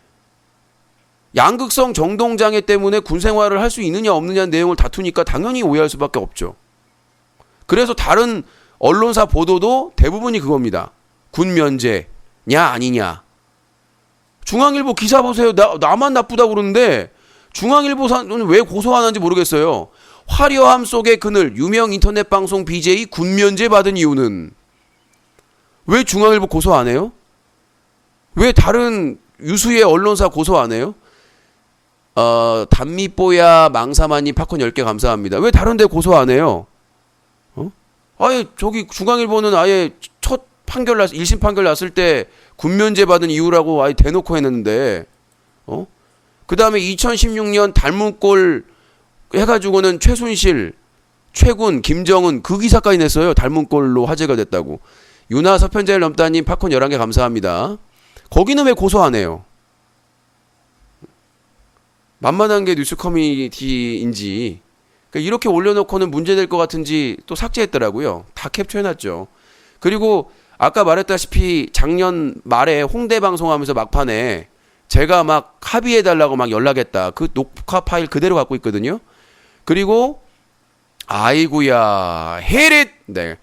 양극성 정동장애 때문에 군생활을 할 수 있느냐 없느냐는 내용을 다투니까 당연히 오해할 수밖에 없죠. 그래서 다른 언론사 보도도 대부분이 그겁니다. 군 면제냐 아니냐. 중앙일보 기사 보세요. 나만 나쁘다고 그러는데 중앙일보사는 왜 고소 안 하는지 모르겠어요. 화려함 속의 그늘 유명 인터넷 방송 BJ 군 면제 받은 이유는 왜 중앙일보 고소 안 해요? 왜 다른 유수의 언론사 고소 안 해요? 단미뽀야 망사마님 팝콘 10개 감사합니다. 왜 다른 데 고소 안 해요? 아예 저기 중앙일보는 아예 첫 판결 1심 판결 났을 때 군면제 받은 이유라고 아예 대놓고 했는데 그 다음에 2016년 닮은꼴 해가지고는 최순실, 최군, 김정은 그 기사까지 냈어요. 닮은꼴로 화제가 됐다고. 유나 서편제를 넘다님 팝콘 11개 감사합니다. 거기는 왜 고소 안 해요? 만만한 게 뉴스 커뮤니티인지 그러니까 이렇게 올려놓고는 문제될 것 같은지 또 삭제했더라고요. 다 캡처해놨죠. 그리고 아까 말했다시피 작년 말에 홍대 방송하면서 막판에 제가 막 합의해달라고 막 연락했다. 그 녹화 파일 그대로 갖고 있거든요. 그리고 아이구야 헤릿 네.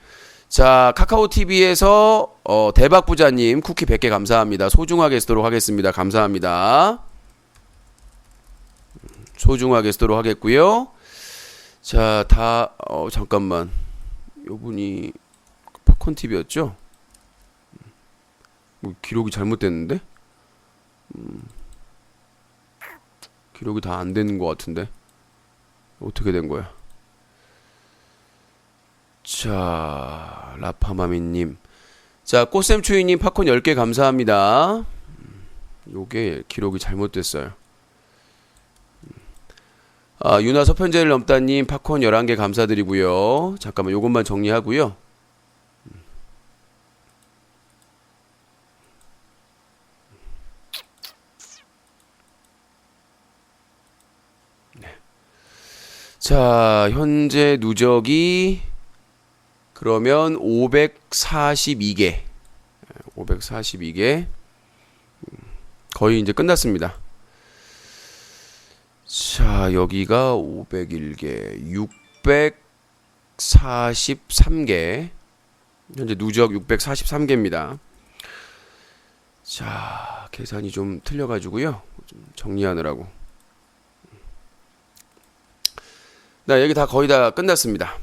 자 카카오TV에서 대박부자님 쿠키 100개 감사합니다. 소중하게 쓰도록 하겠습니다. 감사합니다. 소중하게 쓰도록 하겠고요. 자, 잠깐만. 요분이 팝콘TV였죠? 뭐 기록이 잘못됐는데? 기록이 다 안 되는 것 같은데? 어떻게 된 거야? 자, 라파마미님. 자, 꽃샘추위님 팝콘 10개 감사합니다. 요게 기록이 잘못됐어요. 유나 서편제를 넘다님 팝콘 11개 감사드리고요. 잠깐만 요것만 정리하고요. 네. 자 현재 누적이 그러면 542개 거의 이제 끝났습니다. 자, 여기가 501개, 643개. 현재 누적 643개입니다. 자, 계산이 좀 틀려가지고요. 좀 정리하느라고. 나 얘기 다 거의 다 끝났습니다.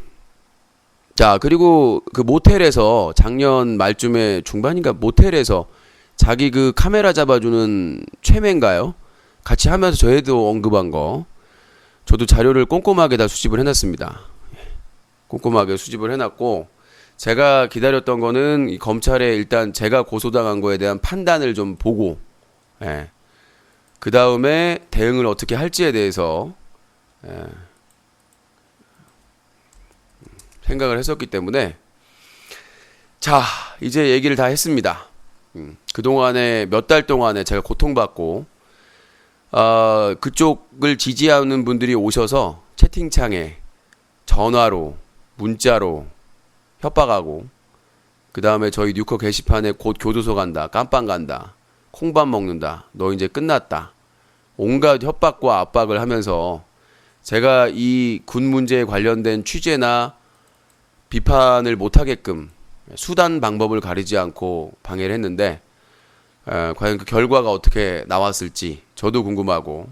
자, 그리고 그 모텔에서 작년 말쯤에 중반인가 모텔에서 자기 그 카메라 잡아주는 최매인가요? 같이 하면서 저희도 언급한 거. 저도 자료를 꼼꼼하게 다 수집을 해놨습니다. 꼼꼼하게 수집을 해놨고, 제가 기다렸던 거는 이 검찰에 일단 제가 고소당한 거에 대한 판단을 좀 보고, 예. 그 다음에 대응을 어떻게 할지에 대해서, 예. 생각을 했었기 때문에, 자, 이제 얘기를 다 했습니다. 그동안에 몇 달 동안에 제가 고통받고, 그쪽을 지지하는 분들이 오셔서 채팅창에 전화로, 문자로 협박하고, 그 다음에 저희 뉴커 게시판에 곧 교도소 간다, 깜빵 간다, 콩밥 먹는다, 너 이제 끝났다. 온갖 협박과 압박을 하면서 제가 이 군 문제에 관련된 취재나 비판을 못하게끔 수단 방법을 가리지 않고 방해를 했는데, 과연 그 결과가 어떻게 나왔을지 저도 궁금하고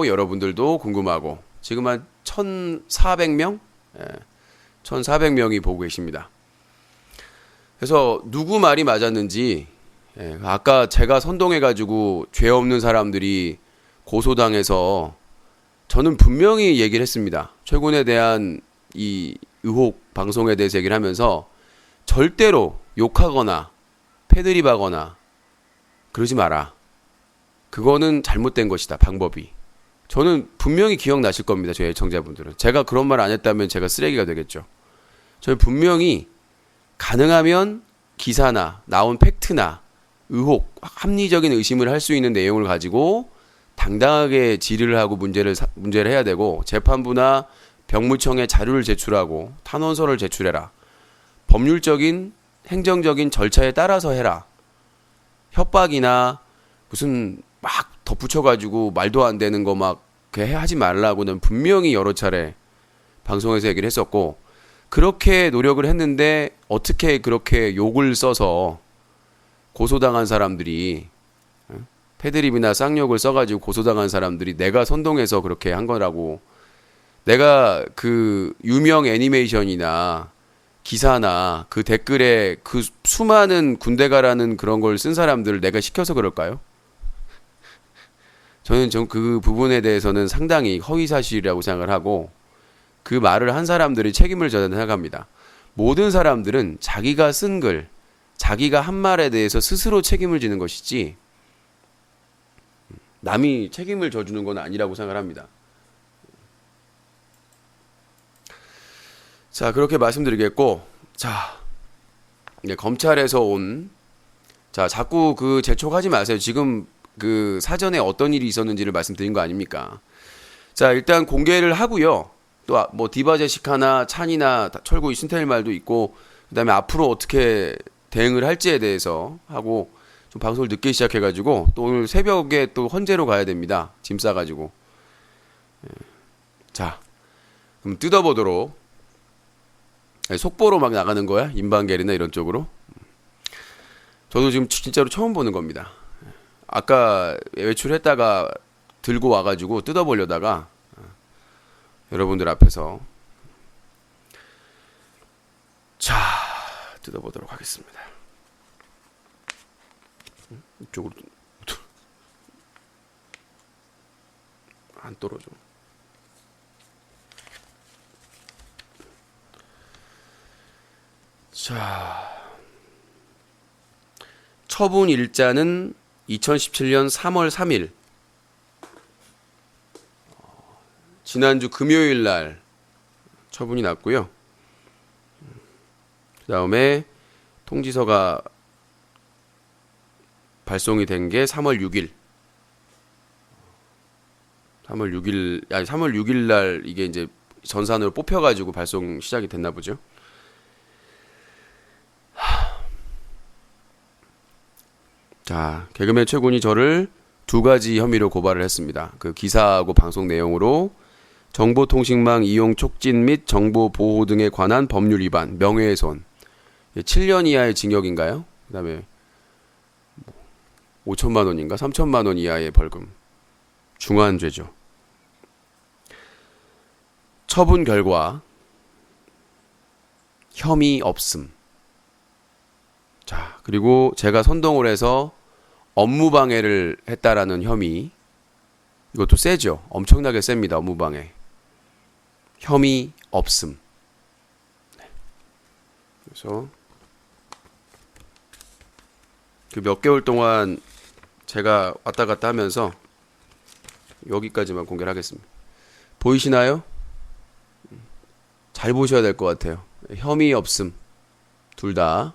여러분들도 궁금하고, 지금 한 1,400명? 1,400명이 보고 계십니다. 그래서 누구 말이 맞았는지, 아까 제가 선동해가지고 죄 없는 사람들이 고소당해서 저는 분명히 얘기를 했습니다. 최군에 대한 이 의혹 방송에 대해서 얘기를 하면서 절대로 욕하거나 패드립하거나 그러지 마라. 그거는 잘못된 것이다, 방법이. 저는 분명히 기억나실 겁니다, 저희 애청자분들은. 제가 그런 말 안 했다면 제가 쓰레기가 되겠죠. 저는 분명히 가능하면 기사나 나온 팩트나 의혹, 합리적인 의심을 할 수 있는 내용을 가지고 당당하게 질의를 하고 문제를 해야 되고, 재판부나 병무청에 자료를 제출하고 탄원서를 제출해라. 법률적인 행정적인 절차에 따라서 해라. 협박이나 무슨 막 덧붙여가지고 말도 안 되는 거 막 하지 말라고는 분명히 여러 차례 방송에서 얘기를 했었고, 그렇게 노력을 했는데 어떻게 그렇게 욕을 써서 고소당한 사람들이, 패드립이나 쌍욕을 써가지고 고소당한 사람들이 내가 선동해서 그렇게 한 거라고, 내가 그 유명 애니메이션이나 기사나 그 댓글에 그 수많은 군대 가라는 그런 걸 쓴 사람들을 내가 시켜서 그럴까요? 저는 좀 그 부분에 대해서는 상당히 허위사실이라고 생각을 하고, 그 말을 한 사람들이 책임을 져야 된다고 생각합니다. 모든 사람들은 자기가 쓴 글, 자기가 한 말에 대해서 스스로 책임을 지는 것이지 남이 책임을 져주는 건 아니라고 생각을 합니다. 자, 그렇게 말씀드리겠고, 자, 검찰에서 온, 자, 자꾸 그 재촉하지 마세요. 지금 그 사전에 어떤 일이 있었는지를 말씀드린 거 아닙니까? 자, 일단 공개를 하고요. 또 뭐 디바 제시카나 찬이나 철구 이순텔 말도 있고, 그다음에 앞으로 어떻게 대응을 할지에 대해서 하고, 좀 방송을 늦게 시작해가지고 또 오늘 새벽에 또 헌재로 가야 됩니다. 짐 싸가지고. 자, 그럼 뜯어보도록. 속보로 막 나가는 거야? 인방겔이나 이런 쪽으로? 저도 지금 진짜로 처음 보는 겁니다. 아까 외출했다가 들고 와가지고 뜯어보려다가 여러분들 앞에서, 자, 뜯어보도록 하겠습니다. 이쪽으로 안 떨어져. 자, 처분 일자는 2017년 3월 3일, 지난주 금요일 날 처분이 났고요. 그 다음에 통지서가 발송이 된 게 3월 6일. 3월 6일 날 이게 이제 전산으로 뽑혀가지고 발송 시작이 됐나 보죠. 자, 개그맨 최군이 저를 2가지 혐의로 고발을 했습니다. 그 기사하고 방송 내용으로 정보통신망 이용 촉진 및 정보 보호 등에 관한 법률 위반, 명예훼손. 7년 이하의 징역인가요? 그 다음에 5천만 원인가 3천만 원 이하의 벌금. 중한 죄죠. 처분 결과 혐의 없음. 자, 그리고 제가 선동을 해서 업무방해를 했다라는 혐의. 이것도 세죠. 엄청나게 셉니다. 업무방해. 혐의 없음. 그래서 그 몇 개월 동안 제가 왔다 갔다 하면서 여기까지만 공개를 하겠습니다. 보이시나요? 잘 보셔야 될 것 같아요. 혐의 없음. 둘 다.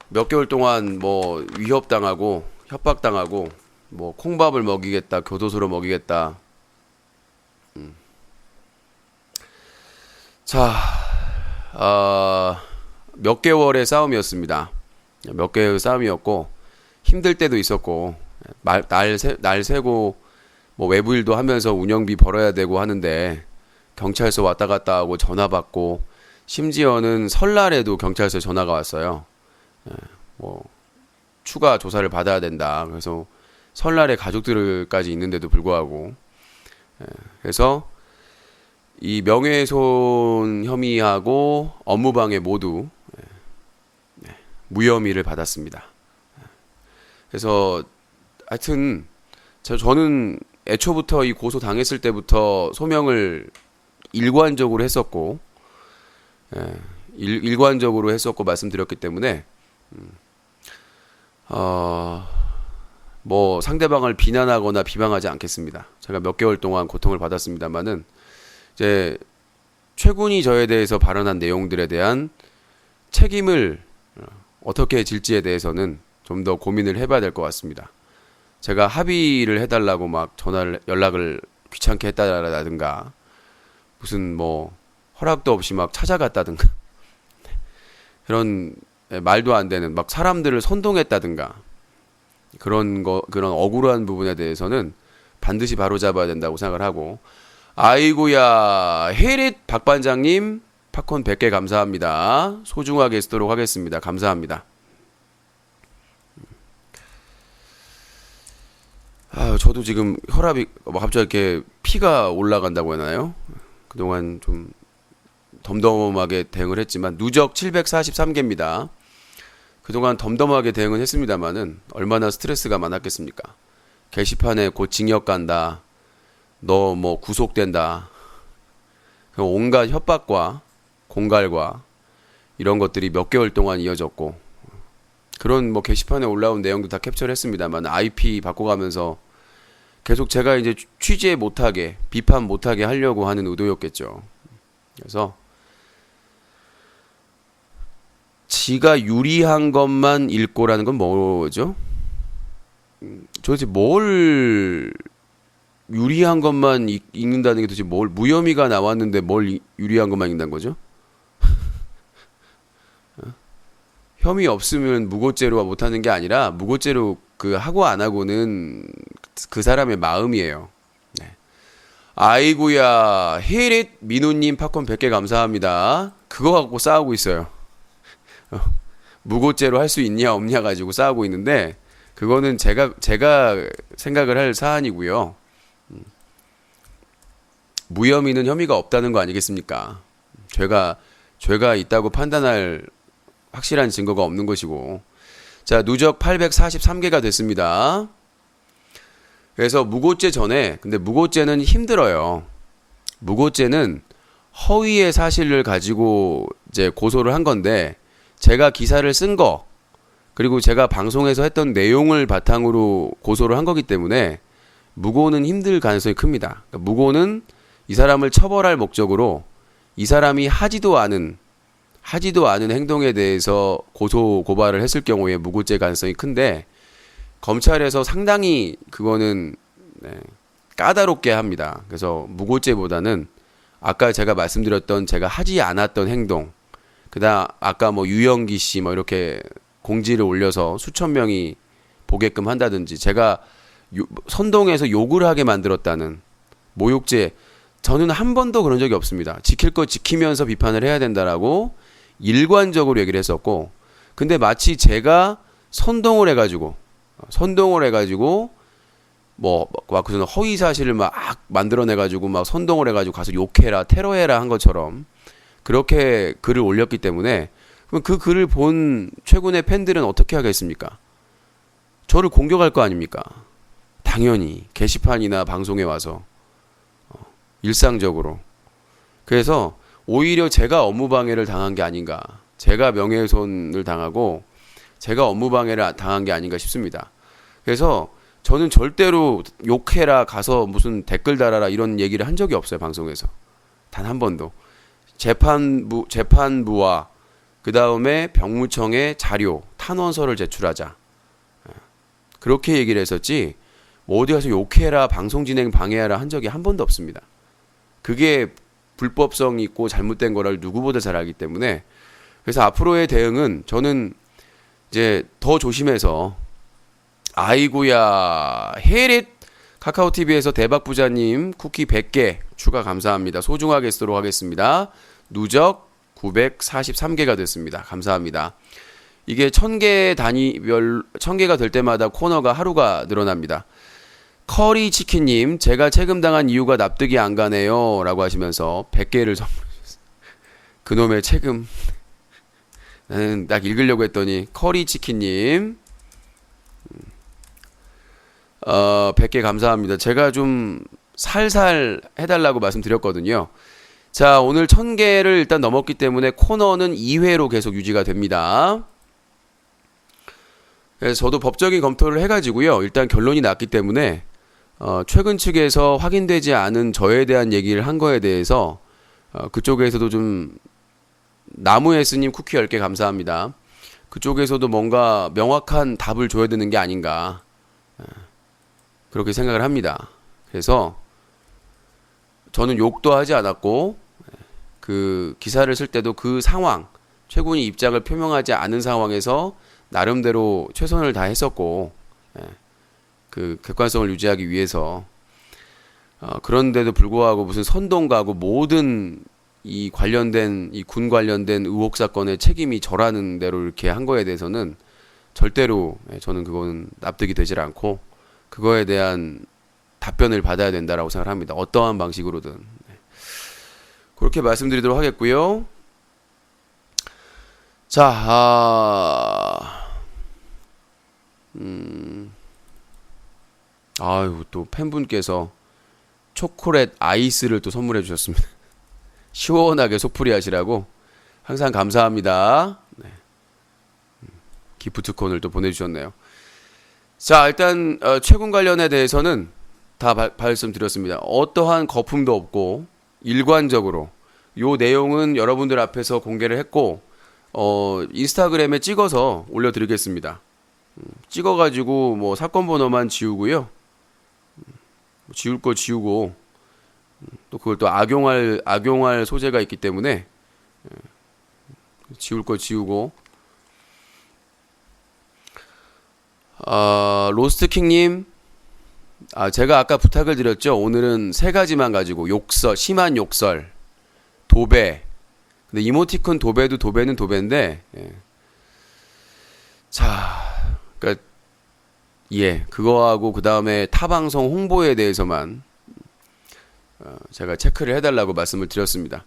몇 개월 동안 뭐 위협당하고 협박당하고 뭐 콩밥을 먹이겠다, 교도소로 먹이겠다. 자, 몇 개월의 싸움이었습니다. 몇 개월 싸움이었고 힘들 때도 있었고 날 새고 뭐 외부 일도 하면서 운영비 벌어야 되고 하는데 경찰서 왔다 갔다 하고 전화 받고 심지어는 설날에도 경찰서 전화가 왔어요. 뭐 추가 조사를 받아야 된다. 그래서 설날에 가족들까지 있는데도 불구하고 그래서 이 명예훼손 혐의하고 업무방해 모두 무혐의를 받았습니다. 그래서 하여튼 저는 애초부터 이 고소 당했을 때부터 소명을 일관적으로 했었고 일관적으로 했었고 말씀드렸기 때문에 뭐 상대방을 비난하거나 비방하지 않겠습니다. 제가 몇 개월 동안 고통을 받았습니다만은 이제 최군이 저에 대해서 발언한 내용들에 대한 책임을 어떻게 질지에 대해서는 좀 더 고민을 해봐야 될 것 같습니다. 제가 합의를 해달라고 막 연락을 귀찮게 했다라든가 무슨 뭐 허락도 없이 막 찾아갔다든가 그런 말도 안 되는 막 사람들을 선동했다든가 그런 억울한 부분에 대해서는 반드시 바로잡아야 된다고 생각을 하고 아이고야 헤릿 박반장님 팝콘 100개 감사합니다. 소중하게 쓰도록 하겠습니다. 감사합니다. 저도 지금 혈압이 갑자기 이렇게 피가 올라간다고 하나요? 그동안 좀 덤덤하게 대응을 했지만 누적 743개입니다. 그동안 덤덤하게 대응은 했습니다만은 얼마나 스트레스가 많았겠습니까? 게시판에 곧 징역 간다. 너 뭐 구속된다. 온갖 협박과 공갈과 이런 것들이 몇 개월 동안 이어졌고 그런 뭐 게시판에 올라온 내용도 다 캡처를 했습니다만 IP 바꿔가면서 계속 제가 이제 취재 못하게 비판 못하게 하려고 하는 의도였겠죠. 그래서 지가 유리한 것만 읽고라는 건 뭐죠? 도대체 뭘 유리한 것만 읽는다는 게 도대체 뭘 무혐의가 나왔는데 뭘 유리한 것만 읽는다는 거죠? 혐의 없으면 무고죄로 못하는 게 아니라 무고죄로 그 하고 안 하고는 그 사람의 마음이에요. 네. 아이고야 히릿 민우님 팝콘 100개 감사합니다. 그거 갖고 싸우고 있어요. 무고죄로 할 수 있냐 없냐 가지고 싸우고 있는데 그거는 제가 생각을 할 사안이고요. 무혐의는 혐의가 없다는 거 아니겠습니까? 죄가 있다고 판단할 확실한 증거가 없는 것이고 자 누적 843개가 됐습니다. 그래서 무고죄 전에 근데 무고죄는 힘들어요. 무고죄는 허위의 사실을 가지고 이제 고소를 한 건데 제가 기사를 쓴 거 그리고 제가 방송에서 했던 내용을 바탕으로 고소를 한 거기 때문에 무고는 힘들 가능성이 큽니다. 그러니까 무고는 이 사람을 처벌할 목적으로 이 사람이 하지도 않은 행동에 대해서 고소 고발을 했을 경우에 무고죄 가능성이 큰데 검찰에서 상당히 그거는 까다롭게 합니다. 그래서 무고죄보다는 아까 제가 말씀드렸던 제가 하지 않았던 행동 그다음 아까 뭐 유영기 씨 뭐 이렇게 공지를 올려서 수천 명이 보게끔 한다든지 제가 선동해서 욕을 하게 만들었다는 모욕죄 저는 한 번도 그런 적이 없습니다. 지킬 거 지키면서 비판을 해야 된다라고 일관적으로 얘기를 했었고 근데 마치 제가 선동을 해가지고 막 무슨 허위 사실을 막 만들어내가지고 막 선동을 해가지고 가서 욕해라, 테러해라 한 것처럼 그렇게 글을 올렸기 때문에 그럼 그 글을 본 최군의 팬들은 어떻게 하겠습니까? 저를 공격할 거 아닙니까? 당연히 게시판이나 방송에 와서 일상적으로. 그래서 오히려 제가 업무방해를 당한 게 아닌가, 제가 명예훼손을 당하고 제가 업무방해를 당한 게 아닌가 싶습니다. 그래서 저는 절대로 욕해라, 가서 무슨 댓글 달아라 이런 얘기를 한 적이 없어요. 방송에서 단 한 번도. 재판부와 그 다음에 병무청에 자료, 탄원서를 제출하자, 그렇게 얘기를 했었지 뭐 어디 가서 욕해라, 방송 진행 방해하라 한 적이 한 번도 없습니다. 그게 불법성 있고 잘못된 거를 누구보다 잘 알기 때문에. 그래서 앞으로의 대응은 저는 이제 더 조심해서, 아이고야 헤릿 카카오TV에서 대박부자님 쿠키 100개 추가 감사합니다. 소중하게 쓰도록 하겠습니다. 누적 943개가 됐습니다. 감사합니다. 이게 1000개 단위별 1000개가 될 때마다 코너가 하루가 늘어납니다. 커리치킨님, 제가 책임당한 이유가 납득이 안 가네요 라고 하시면서 100개를 선물해주셨어요. 그놈의 책임. 나는 딱 읽으려고 했더니 커리치킨님 100개 감사합니다. 제가 좀 살살 해달라고 말씀드렸거든요. 자, 오늘 1000개를 일단 넘었기 때문에 코너는 2회로 계속 유지가 됩니다. 그래서 저도 법적인 검토를 해가지고요, 일단 결론이 났기 때문에 최근 측에서 확인되지 않은 저에 대한 얘기를 한 거에 대해서 그쪽에서도 좀, 나무예스님 쿠키 10개 감사합니다. 그쪽에서도 뭔가 명확한 답을 줘야 되는 게 아닌가, 그렇게 생각을 합니다. 그래서 저는 욕도 하지 않았고, 그 기사를 쓸 때도 그 상황, 최군이 입장을 표명하지 않은 상황에서 나름대로 최선을 다했었고, 그 객관성을 유지하기 위해서. 그런데도 불구하고 무슨 선동가고 모든 이 관련된, 이 군 관련된 의혹 사건의 책임이 저라는 대로 이렇게 한 거에 대해서는 절대로 저는 그거는 납득이 되질 않고, 그거에 대한 답변을 받아야 된다라고 생각을 합니다. 어떠한 방식으로든. 그렇게 말씀드리도록 하겠고요. 자, 아유, 또 팬분께서 초콜릿 아이스를 또 선물해 주셨습니다. 시원하게 속풀이 하시라고 항상 감사합니다. 네. 기프트콘을 또 보내주셨네요. 자, 일단 최군 관련에 대해서는 다 말씀드렸습니다. 어떠한 거품도 없고 일관적으로 요 내용은 여러분들 앞에서 공개를 했고, 인스타그램에 찍어서 올려드리겠습니다. 찍어가지고 뭐 사건 번호만 지우고요, 지울 거 지우고, 또 그걸 또 악용할 소재가 있기 때문에 지울 거 지우고. 로스트킹님, 제가 아까 부탁을 드렸죠. 오늘은 3가지만 가지고 욕설, 심한 욕설, 도배. 근데 이모티콘 도배도 도배는 도배인데, 자, 그러니까 그거하고 그 다음에 타방송 홍보에 대해서만 제가 체크를 해달라고 말씀을 드렸습니다.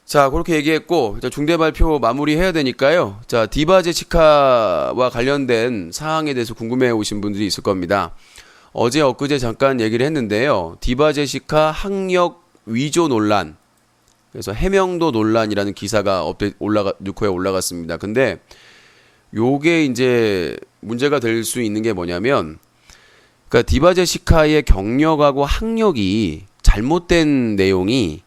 자, 그렇게 얘기했고, 중대 발표 마무리해야 되니까요. 자, 디바 제시카와 관련된 사항에 대해서 궁금해 오신 분들이 있을 겁니다. 어제 엊그제 잠깐 얘기를 했는데요. 디바 제시카 학력 위조 논란, 그래서 해명도 논란이라는 기사가 뉴코에 올라갔습니다. 근데 요게 이제 문제가 될 수 있는 게 뭐냐면, 그러니까 디바 제시카의 경력하고 학력이 잘못된 내용이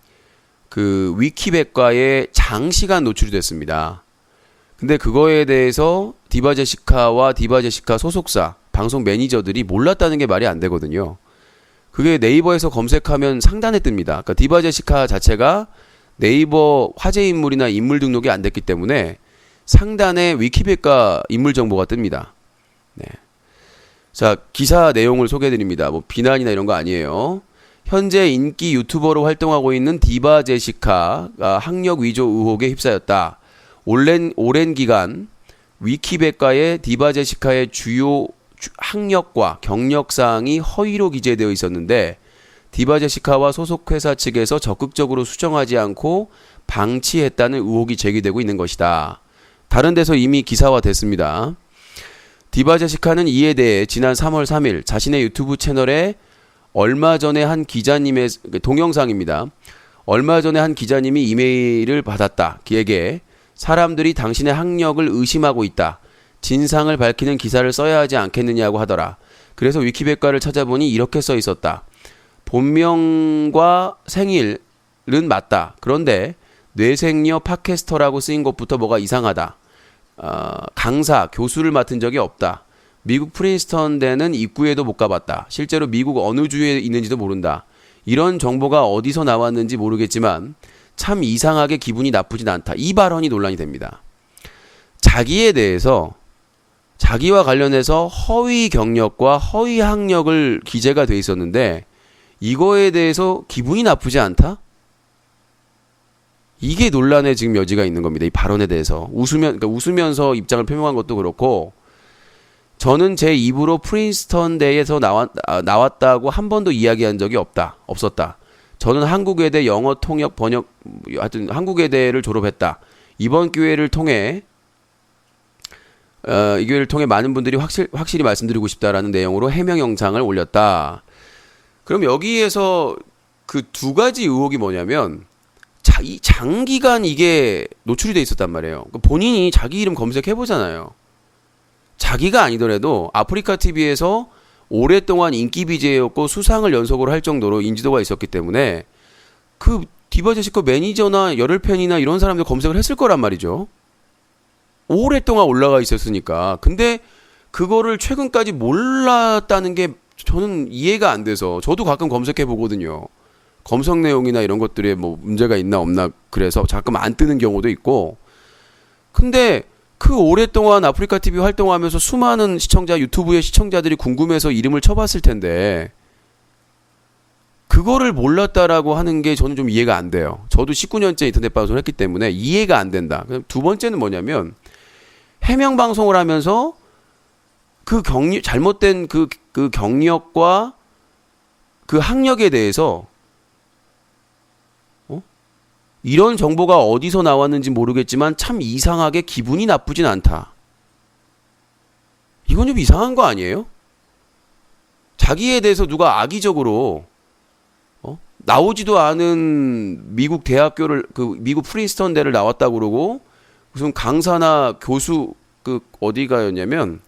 그 위키백과에 장시간 노출이 됐습니다. 근데 그거에 대해서 디바 제시카와 디바 제시카 소속사 방송 매니저들이 몰랐다는 게 말이 안 되거든요. 그게 네이버에서 검색하면 상단에 뜹니다. 그러니까 디바 제시카 자체가 네이버 화제 인물이나 인물 등록이 안 됐기 때문에 상단에 위키백과 인물 정보가 뜹니다. 네. 자, 기사 내용을 소개해드립니다. 뭐 비난이나 이런 거 아니에요. 현재 인기 유튜버로 활동하고 있는 디바 제시카가 학력 위조 의혹에 휩싸였다. 오랜 기간 위키백과의 디바 제시카의 주요 학력과 경력 사항이 허위로 기재되어 있었는데 디바 제시카와 소속 회사 측에서 적극적으로 수정하지 않고 방치했다는 의혹이 제기되고 있는 것이다. 다른 데서 이미 기사화됐습니다. 디바 제시카는 이에 대해 지난 3월 3일 자신의 유튜브 채널에 얼마 전에 한 기자님의 동영상입니다. 얼마 전에 한 기자님이 이메일을 받았다. 그에게 사람들이 당신의 학력을 의심하고 있다. 진상을 밝히는 기사를 써야 하지 않겠느냐고 하더라. 그래서 위키백과를 찾아보니 이렇게 써 있었다. 본명과 생일은 맞다. 그런데 뇌생녀 팟캐스터라고 쓰인 것부터 뭐가 이상하다. 강사, 교수를 맡은 적이 없다. 미국 프린스턴대는 입구에도 못 가봤다. 실제로 미국 어느 주에 있는지도 모른다. 이런 정보가 어디서 나왔는지 모르겠지만 참 이상하게 기분이 나쁘진 않다. 이 발언이 논란이 됩니다. 자기에 대해서 자기와 관련해서 허위 경력과 허위 학력을 기재가 돼 있었는데 이거에 대해서 기분이 나쁘지 않다? 이게 논란의 지금 여지가 있는 겁니다. 이 발언에 대해서 웃으면서 입장을 표명한 것도 그렇고 저는 제 입으로 프린스턴대에서 나왔다고 한 번도 이야기한 적이 없었다. 저는 한국외대 영어 통역 번역 하여튼 한국외대를 졸업했다. 이번 기회를 통해 이 기회를 통해 많은 분들이 확실히 말씀드리고 싶다라는 내용으로 해명 영상을 올렸다. 그럼 여기에서 그 두 가지 의혹이 뭐냐면 이 장기간 이게 노출이 돼 있었단 말이에요. 본인이 자기 이름 검색해 보잖아요. 자기가 아니더라도 아프리카 TV에서 오랫동안 인기 BJ였고 수상을 연속으로 할 정도로 인지도가 있었기 때문에 그 디바 제시카 매니저나 열혈팬이나 이런 사람들 검색을 했을 거란 말이죠. 오랫동안 올라가 있었으니까. 근데 그거를 최근까지 몰랐다는 게 저는 이해가 안 돼서 저도 가끔 검색해 보거든요. 검색 내용이나 이런 것들에 뭐 문제가 있나 없나 그래서 가끔 안 뜨는 경우도 있고. 근데 그 오랫동안 아프리카 TV 활동하면서 수많은 시청자, 유튜브의 시청자들이 궁금해서 이름을 쳐봤을 텐데 그거를 몰랐다라고 하는 게 저는 좀 이해가 안 돼요. 저도 19년째 인터넷 방송을 했기 때문에 이해가 안 된다. 두 번째는 뭐냐면 해명 방송을 하면서 그 잘못된 그 경력과 그 학력에 대해서 이런 정보가 어디서 나왔는지 모르겠지만 참 이상하게 기분이 나쁘진 않다. 이건 좀 이상한 거 아니에요? 자기에 대해서 누가 악의적으로 나오지도 않은 미국 대학교를 미국 프린스턴대를 나왔다고 그러고 무슨 강사나 교수 어디가였냐면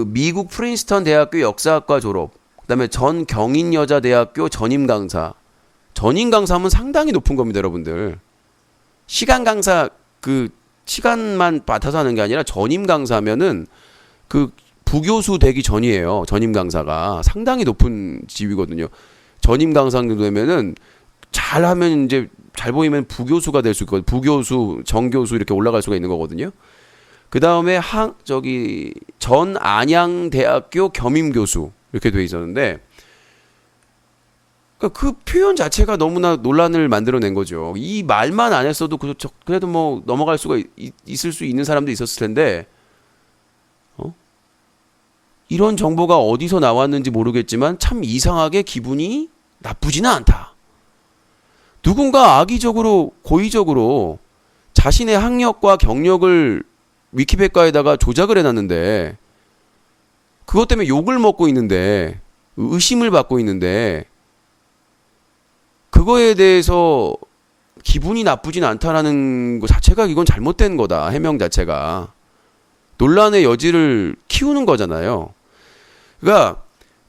미국 프린스턴 대학교 역사학과 졸업, 그다음에 전 경인여자대학교 전임 강사. 전임 강사하면 상당히 높은 겁니다, 여러분들. 시간 강사 시간만 맡아서 하는 게 아니라 전임 강사면은 부교수 되기 전이에요. 전임 강사가 상당히 높은 지위거든요. 전임 강사 되면은 잘하면 이제 잘 보이면 부교수가 될 수 있거든요. 부교수, 정교수 이렇게 올라갈 수가 있는 거거든요. 그 다음에 전 안양대학교 겸임교수 이렇게 돼 있었는데. 그 표현 자체가 너무나 논란을 만들어낸 거죠. 이 말만 안 했어도 그래도 뭐 넘어갈 수가 있을 수 있는 사람도 있었을 텐데 이런 정보가 어디서 나왔는지 모르겠지만 참 이상하게 기분이 나쁘지는 않다. 누군가 악의적으로 고의적으로 자신의 학력과 경력을 위키백과에다가 조작을 해놨는데 그것 때문에 욕을 먹고 있는데 의심을 받고 있는데 그거에 대해서 기분이 나쁘진 않다라는 것 자체가 이건 잘못된 거다. 해명 자체가. 논란의 여지를 키우는 거잖아요. 그러니까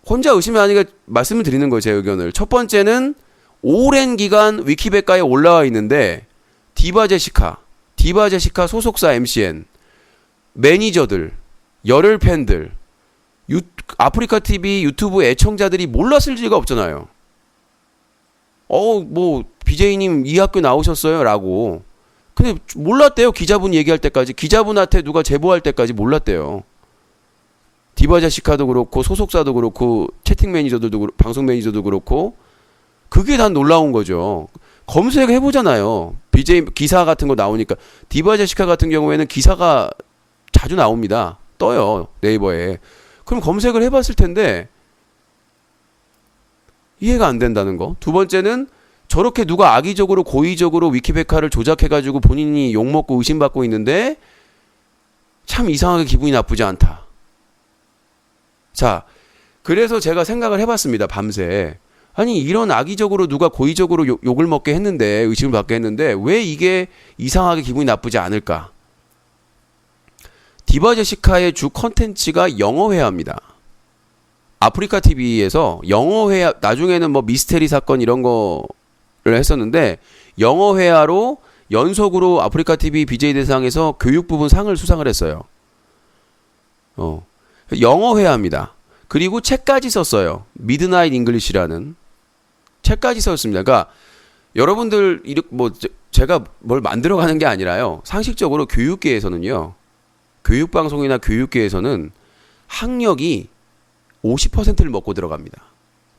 혼자 의심이 아니라 말씀을 드리는 거예요. 제 의견을. 첫 번째는 오랜 기간 위키백과에 올라와 있는데 디바 제시카 소속사 MCN, 매니저들, 열혈 팬들, 아프리카 TV 유튜브 애청자들이 몰랐을 리가 없잖아요. BJ님 이 학교 나오셨어요? 라고. 근데 몰랐대요. 기자분 얘기할 때까지. 기자분한테 누가 제보할 때까지 몰랐대요. 디바 제시카도 그렇고, 소속사도 그렇고, 채팅 매니저들도 그렇고, 방송 매니저도 그렇고, 그게 다 놀라운 거죠. 검색해 보잖아요. BJ 기사 같은 거 나오니까 디바 제시카 같은 경우에는 기사가 자주 나옵니다. 떠요. 네이버에. 그럼 검색을 해봤을 텐데 이해가 안 된다는 거. 두 번째는 저렇게 누가 악의적으로 고의적으로 위키백과를 조작해가지고 본인이 욕먹고 의심받고 있는데 참 이상하게 기분이 나쁘지 않다. 자, 그래서 제가 생각을 해봤습니다. 밤새. 아니 이런 악의적으로 누가 고의적으로 욕을 먹게 했는데 의심을 받게 했는데 왜 이게 이상하게 기분이 나쁘지 않을까? 디바 제시카의 주 컨텐츠가 영어 회화입니다. 아프리카 TV에서 영어 회화, 나중에는 뭐 미스테리 사건 이런 거를 했었는데 영어 회화로 연속으로 아프리카 TV BJ 대상에서 교육 부분 상을 수상을 했어요. 영어 회화입니다. 그리고 책까지 썼어요. 미드나잇 잉글리시라는 책까지 썼습니다. 그러니까 여러분들 뭐 제가 뭘 만들어가는 게 아니라요. 상식적으로 교육계에서는요. 교육방송이나 교육계에서는 학력이 50%를 먹고 들어갑니다.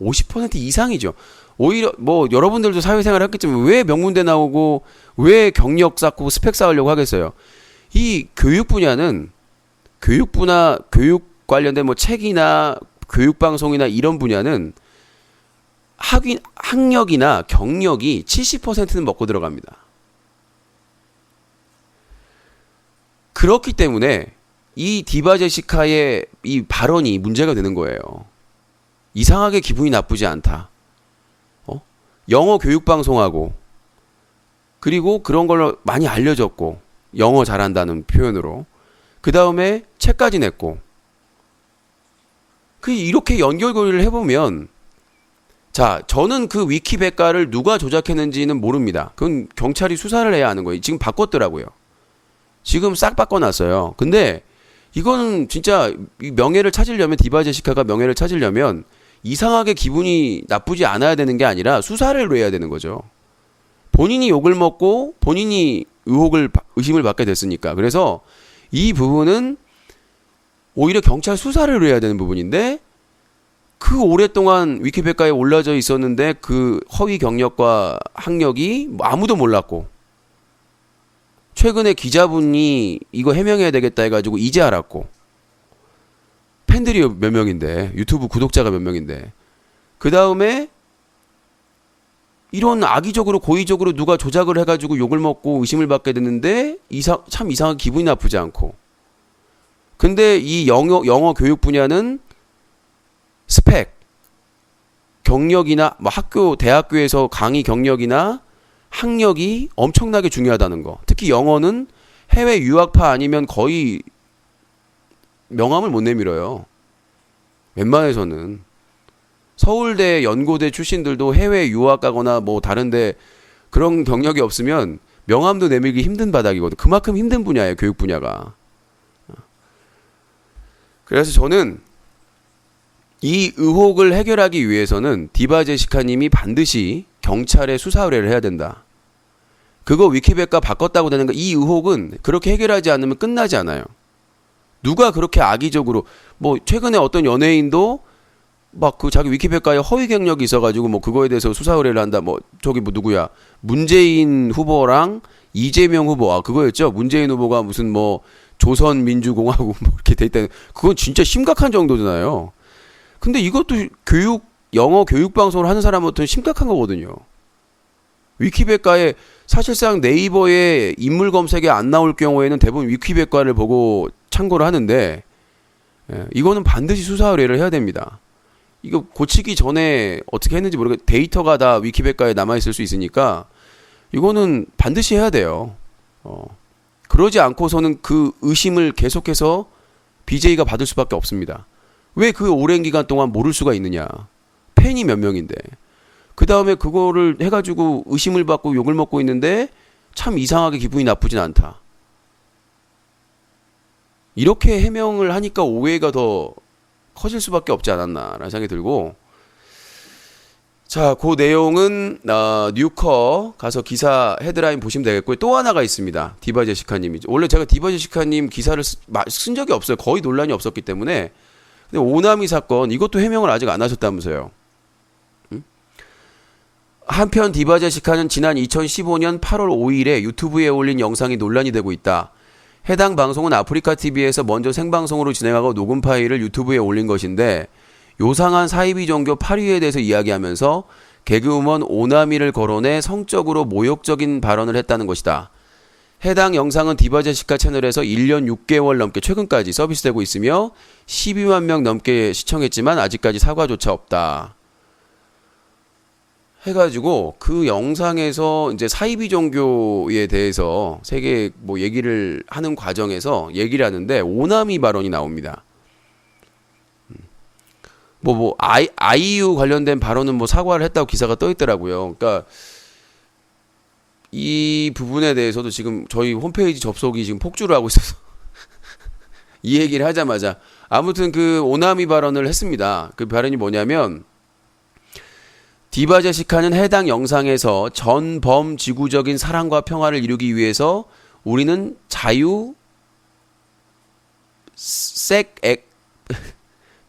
50% 이상이죠. 오히려 뭐 여러분들도 사회생활을 했겠지만 왜 명문대 나오고 왜 경력 쌓고 스펙 쌓으려고 하겠어요. 이 교육 분야는 교육부나 교육 관련된 뭐 책이나 교육방송이나 이런 분야는 학력이나 경력이 70%는 먹고 들어갑니다. 그렇기 때문에 이 디바 제시카의 이 발언이 문제가 되는 거예요. 이상하게 기분이 나쁘지 않다. 영어 교육방송하고 그리고 그런 걸로 많이 알려졌고 영어 잘한다는 표현으로 그 다음에 책까지 냈고 이렇게 연결고리를 해보면 자 저는 그 위키백과를 누가 조작했는지는 모릅니다. 그건 경찰이 수사를 해야 하는 거예요. 지금 바꿨더라고요. 지금 싹 바꿔놨어요. 근데 이거는 진짜 명예를 찾으려면 디바 제시카가 명예를 찾으려면 이상하게 기분이 나쁘지 않아야 되는 게 아니라 수사를 해야 되는 거죠. 본인이 욕을 먹고 본인이 의심을 받게 됐으니까. 그래서 이 부분은 오히려 경찰 수사를 해야 되는 부분인데 그 오랫동안 위키백과에 올라져 있었는데 그 허위 경력과 학력이 아무도 몰랐고 최근에 기자분이 이거 해명해야 되겠다 해가지고 이제 알았고 팬들이 몇 명인데 유튜브 구독자가 몇 명인데 그 다음에 이런 악의적으로 고의적으로 누가 조작을 해가지고 욕을 먹고 의심을 받게 됐는데 참 이상하게 기분이 나쁘지 않고 근데 이 영어 교육 분야는 스펙 경력이나 뭐 대학교에서 강의 경력이나 학력이 엄청나게 중요하다는 거. 특히 영어는 해외 유학파 아니면 거의 명함을 못 내밀어요. 웬만해서는. 서울대, 연고대 출신들도 해외 유학 가거나 뭐 다른데 그런 경력이 없으면 명함도 내밀기 힘든 바닥이거든. 그만큼 힘든 분야예요, 교육 분야가. 그래서 저는 이 의혹을 해결하기 위해서는 디바 제시카님이 반드시 경찰에 수사 의뢰를 해야 된다. 그거 위키백과 바꿨다고 되는 거 이 의혹은 그렇게 해결하지 않으면 끝나지 않아요. 누가 그렇게 악의적으로 뭐 최근에 어떤 연예인도 막 그 자기 위키백과에 허위 경력이 있어가지고 뭐 그거에 대해서 수사 의뢰를 한다. 뭐 저기 뭐 누구야 문재인 후보랑 이재명 후보 그거였죠. 문재인 후보가 무슨 뭐 조선민주공화국 뭐 이렇게 돼 있다는 그건 진짜 심각한 정도잖아요. 근데 이것도 영어 교육 방송을 하는 사람한테는 심각한 거거든요. 위키백과에 사실상 네이버에 인물 검색에 안 나올 경우에는 대부분 위키백과를 보고 참고를 하는데 이거는 반드시 수사 의뢰를 해야 됩니다. 이거 고치기 전에 어떻게 했는지 모르겠 데이터가 다 위키백과에 남아있을 수 있으니까 이거는 반드시 해야 돼요. 그러지 않고서는 그 의심을 계속해서 BJ가 받을 수밖에 없습니다. 왜 그 오랜 기간 동안 모를 수가 있느냐. 팬이 몇 명인데. 그 다음에 그거를 해가지고 의심을 받고 욕을 먹고 있는데 참 이상하게 기분이 나쁘진 않다. 이렇게 해명을 하니까 오해가 더 커질 수밖에 없지 않았나라는 생각이 들고 자, 그 내용은 뉴커 가서 기사 헤드라인 보시면 되겠고요. 또 하나가 있습니다. 디바 제시카님이 원래 제가 디바 제시카님 기사를 쓴 적이 없어요. 거의 논란이 없었기 때문에. 근데 오나미 사건 이것도 해명을 아직 안 하셨다면서요. 한편 디바 제시카는 지난 2015년 8월 5일에 유튜브에 올린 영상이 논란이 되고 있다. 해당 방송은 아프리카 TV에서 먼저 생방송으로 진행하고 녹음 파일을 유튜브에 올린 것인데 요상한 사이비 종교 파리에 대해서 이야기하면서 개그우먼 오나미를 거론해 성적으로 모욕적인 발언을 했다는 것이다. 해당 영상은 디바 제시카 채널에서 1년 6개월 넘게 최근까지 서비스되고 있으며 12만 명 넘게 시청했지만 아직까지 사과조차 없다. 해가지고 그 영상에서 이제 사이비 종교에 대해서 세계 뭐 얘기를 하는 과정에서 얘기를 하는데 오나미 발언이 나옵니다. 아이유 관련된 발언은 뭐 사과를 했다고 기사가 떠 있더라고요. 그러니까 이 부분에 대해서도 지금 저희 홈페이지 접속이 지금 폭주를 하고 있어서 이 얘기를 하자마자 아무튼 그 오나미 발언을 했습니다. 그 발언이 뭐냐면 디바 제시카는 해당 영상에서 전범 지구적인 사랑과 평화를 이루기 위해서 우리는 자유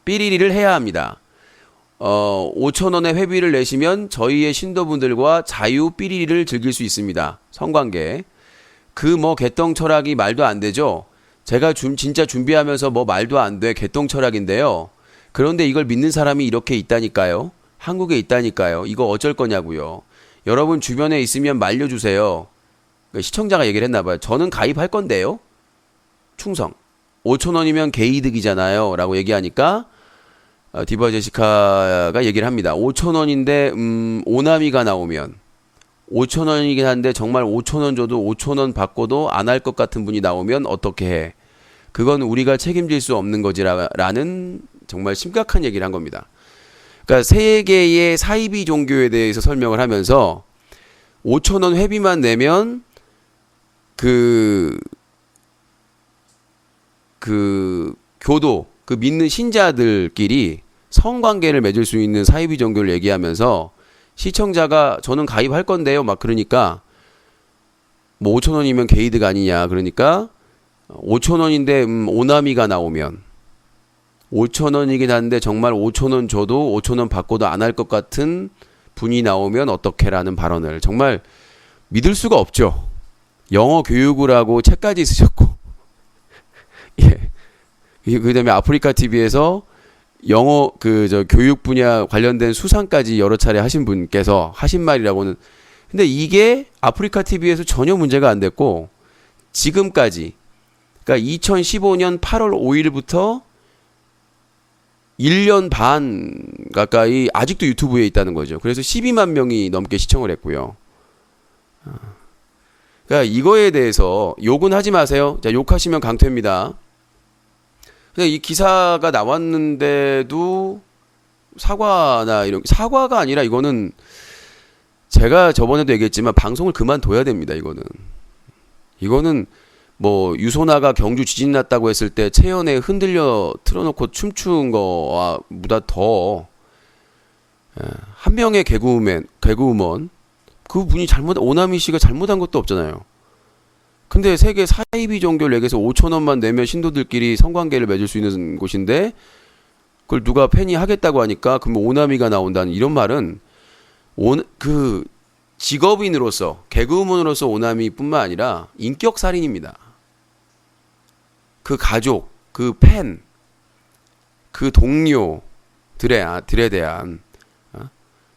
삐리리를 해야 합니다. 5,000원의 회비를 내시면 저희의 신도분들과 자유 삐리리를 즐길 수 있습니다. 성관계. 그 뭐 개똥 철학이 말도 안 되죠. 제가 진짜 준비하면서 뭐 말도 안 돼. 개똥 철학인데요. 그런데 이걸 믿는 사람이 이렇게 있다니까요. 한국에 있다니까요. 이거 어쩔 거냐고요. 여러분 주변에 있으면 말려주세요. 시청자가 얘기를 했나 봐요. 저는 가입할 건데요. 충성. 5,000원이면 개이득이잖아요. 라고 얘기하니까 디바 제시카가 얘기를 합니다. 5,000원인데 오나미가 나오면 5,000원이긴 한데 정말 5,000원 줘도 5,000원 받고도 안 할 것 같은 분이 나오면 어떻게 해. 그건 우리가 책임질 수 없는 거지라는 정말 심각한 얘기를 한 겁니다. 그러니까 세계의 사이비 종교에 대해서 설명을 하면서 5,000원 회비만 내면 그 교도, 그 믿는 신자들끼리 성관계를 맺을 수 있는 사이비 종교를 얘기하면서 시청자가 저는 가입할 건데요. 막 그러니까 뭐 5,000원이면 게이드가 아니냐. 그러니까 5,000원인데 오나미가 나오면 5,000원이긴 한데 정말 5,000원 줘도 5,000원 받고도 안 할 것 같은 분이 나오면 어떡해라는 발언을 정말 믿을 수가 없죠. 영어 교육을 하고 책까지 쓰셨고 예. 그다음에 아프리카 TV에서 영어 교육 분야 관련된 수상까지 여러 차례 하신 분께서 하신 말이라고는. 근데 이게 아프리카 TV에서 전혀 문제가 안 됐고 지금까지 그러니까 2015년 8월 5일부터 1년 반 가까이 아직도 유튜브에 있다는 거죠. 그래서 12만 명이 넘게 시청을 했고요. 그러니까 이거에 대해서 욕은 하지 마세요. 자, 욕하시면 강퇴입니다. 근데 이 기사가 나왔는데도 사과나 이런 사과가 아니라 이거는 제가 저번에도 얘기했지만 방송을 그만둬야 됩니다. 이거는 뭐 유소나가 경주 지진 났다고 했을 때 채연에 흔들려 틀어놓고 춤춘 거와 보다 더 한 명의 개그우먼 그 분이 오나미 씨가 잘못한 것도 없잖아요. 근데 세계 사이비 종교를 얘기해서 5,000원만 내면 신도들끼리 성관계를 맺을 수 있는 곳인데 그걸 누가 팬이 하겠다고 하니까 그러면 오나미가 나온다는 이런 말은 그 직업인으로서 개그우먼으로서 오나미뿐만 아니라 인격 살인입니다. 그 가족, 그 팬, 그 동료들에 대한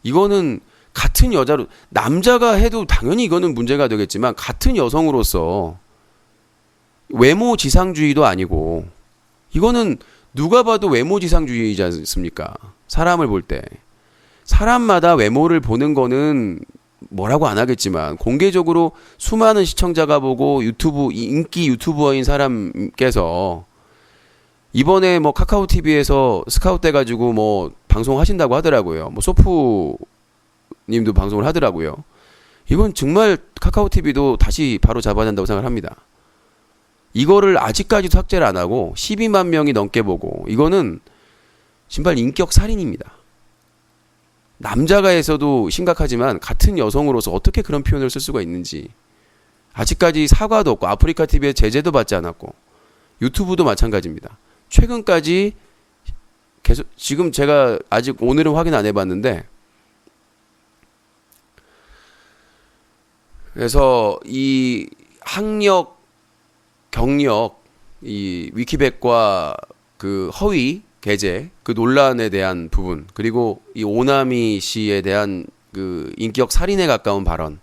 이거는 같은 여자로 남자가 해도 당연히 이거는 문제가 되겠지만 같은 여성으로서 외모 지상주의도 아니고 이거는 누가 봐도 외모 지상주의이지 않습니까? 사람을 볼 때 사람마다 외모를 보는 거는 뭐라고 안 하겠지만 공개적으로 수많은 시청자가 보고 인기 유튜버인 사람께서 이번에 뭐 카카오 TV에서 스카우트 돼가지고 뭐 방송하신다고 하더라고요. 뭐 소프 님도 방송을 하더라고요. 이건 정말 카카오 TV도 다시 바로 잡아야 된다고 생각을 합니다. 이거를 아직까지도 삭제를 안 하고 12만 명이 넘게 보고 이거는 정말 인격 살인입니다. 남자가 해서도 심각하지만 같은 여성으로서 어떻게 그런 표현을 쓸 수가 있는지 아직까지 사과도 없고 아프리카 TV에 제재도 받지 않았고 유튜브도 마찬가지입니다. 최근까지 계속 지금 제가 아직 오늘은 확인 안 해봤는데 그래서 이 학력, 경력, 이 위키백과 그 허위 게재 그 논란에 대한 부분, 그리고 이 오나미 씨에 대한 그 인격 살인에 가까운 발언,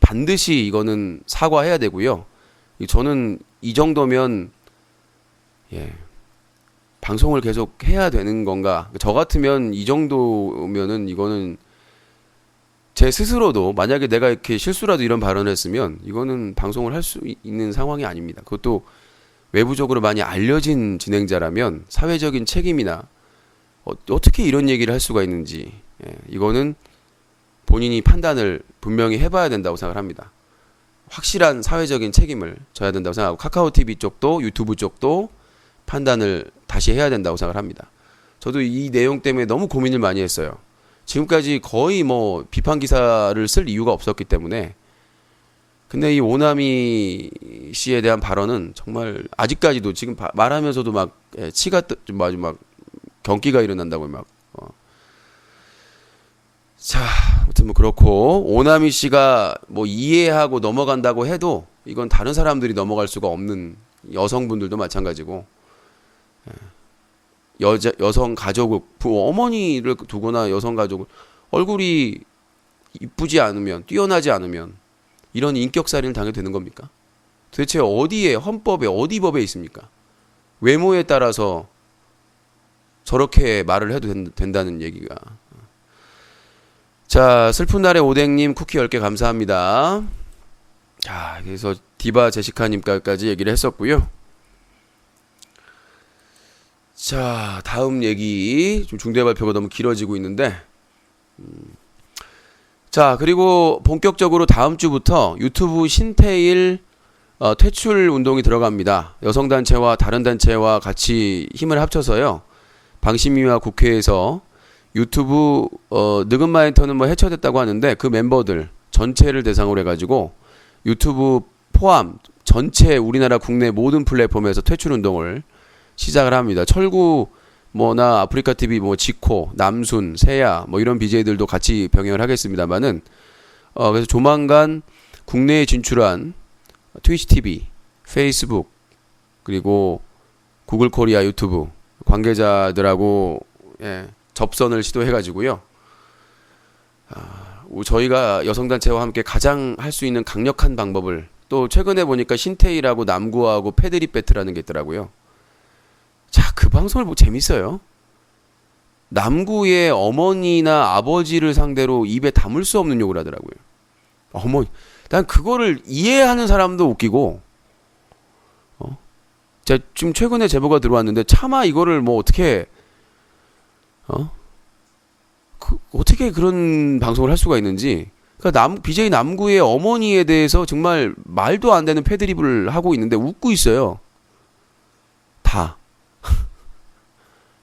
반드시 이거는 사과해야 되고요. 저는 이 정도면 방송을 계속 해야 되는 건가? 저 같으면 이 정도면은 이거는 제 스스로도 만약에 내가 이렇게 실수라도 이런 발언을 했으면 이거는 방송을 할 수 있는 상황이 아닙니다. 그것도 외부적으로 많이 알려진 진행자라면 사회적인 책임이나 어떻게 이런 얘기를 할 수가 있는지 이거는 본인이 판단을 분명히 해봐야 된다고 생각을 합니다. 확실한 사회적인 책임을 져야 된다고 생각하고 카카오TV 쪽도 유튜브 쪽도 판단을 다시 해야 된다고 생각을 합니다. 저도 이 내용 때문에 너무 고민을 많이 했어요. 지금까지 거의 뭐 비판 기사를 쓸 이유가 없었기 때문에. 근데 이 오나미 씨에 대한 발언은 정말 아직까지도 지금 말하면서도 막 치가 막 경기가 일어난다고 막. 자, 아무튼 뭐 그렇고 오나미 씨가 뭐 이해하고 넘어간다고 해도 이건 다른 사람들이 넘어갈 수가 없는 여성분들도 마찬가지고. 여성 가족을 어머니를 두거나 여성 가족을 얼굴이 이쁘지 않으면 뛰어나지 않으면 이런 인격살인을 당해도 되는 겁니까? 도대체 어디에 헌법에 어디 법에 있습니까? 외모에 따라서 저렇게 말을 해도 된다는 얘기가. 자, 슬픈 날의 오뎅님 쿠키 10개 감사합니다. 자, 그래서 디바 제시카님까지 얘기를 했었고요. 자, 다음 얘기. 좀 중대 발표가 너무 길어지고 있는데. 자, 그리고 본격적으로 다음 주부터 유튜브 신태일 퇴출 운동이 들어갑니다. 여성단체와 다른 단체와 같이 힘을 합쳐서요. 방심위와 국회에서 유튜브 느금 마이터는 뭐 해체됐다고 하는데 그 멤버들 전체를 대상으로 해가지고 유튜브 포함 전체 우리나라 국내 모든 플랫폼에서 퇴출 운동을 시작을 합니다. 철구 뭐나 아프리카 TV 뭐 지코, 남순, 세야 뭐 이런 BJ들도 같이 병행을 하겠습니다만은 그래서 조만간 국내에 진출한 트위치 TV, 페이스북 그리고 구글 코리아 유튜브 관계자들하고 접선을 시도해가지고요. 저희가 여성단체와 함께 가장 할 수 있는 강력한 방법을 또 최근에 보니까 신태일하고 남구하고 패드립 배틀하는 게 있더라고요. 자, 그 방송을 보고 재밌어요. 남구의 어머니나 아버지를 상대로 입에 담을 수 없는 욕을 하더라고요. 어머니, 난 그거를 이해하는 사람도 웃기고, 자, 지금 최근에 제보가 들어왔는데 차마 이거를 뭐 어떻게, 어떻게 그런 방송을 할 수가 있는지. 그러니까 BJ 남구의 어머니에 대해서 정말 말도 안 되는 패드립을 하고 있는데 웃고 있어요. 다.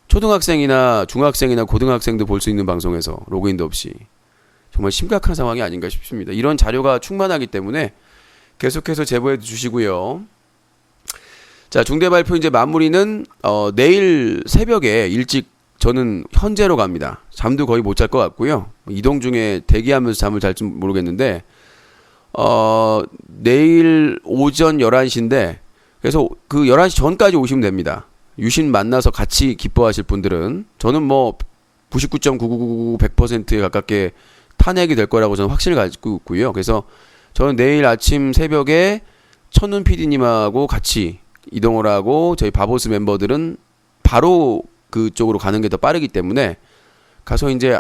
초등학생이나 중학생이나 고등학생도 볼 수 있는 방송에서 로그인도 없이 정말 심각한 상황이 아닌가 싶습니다. 이런 자료가 충만하기 때문에 계속해서 제보해 주시고요. 자, 중대 발표 이제 마무리는 내일 새벽에 일찍 저는 현재로 갑니다. 잠도 거의 못 잘 것 같고요. 이동 중에 대기하면서 잠을 잘지 모르겠는데 내일 오전 11시인데 그래서 그 11시 전까지 오시면 됩니다. 유신 만나서 같이 기뻐하실 분들은 저는 뭐 99.9999 100%에 가깝게 탄핵이 될 거라고 저는 확신을 가지고 있고요. 그래서 저는 내일 아침 새벽에 천눈 PD님하고 같이 이동을 하고 저희 바보스 멤버들은 바로 그쪽으로 가는 게 더 빠르기 때문에 가서 이제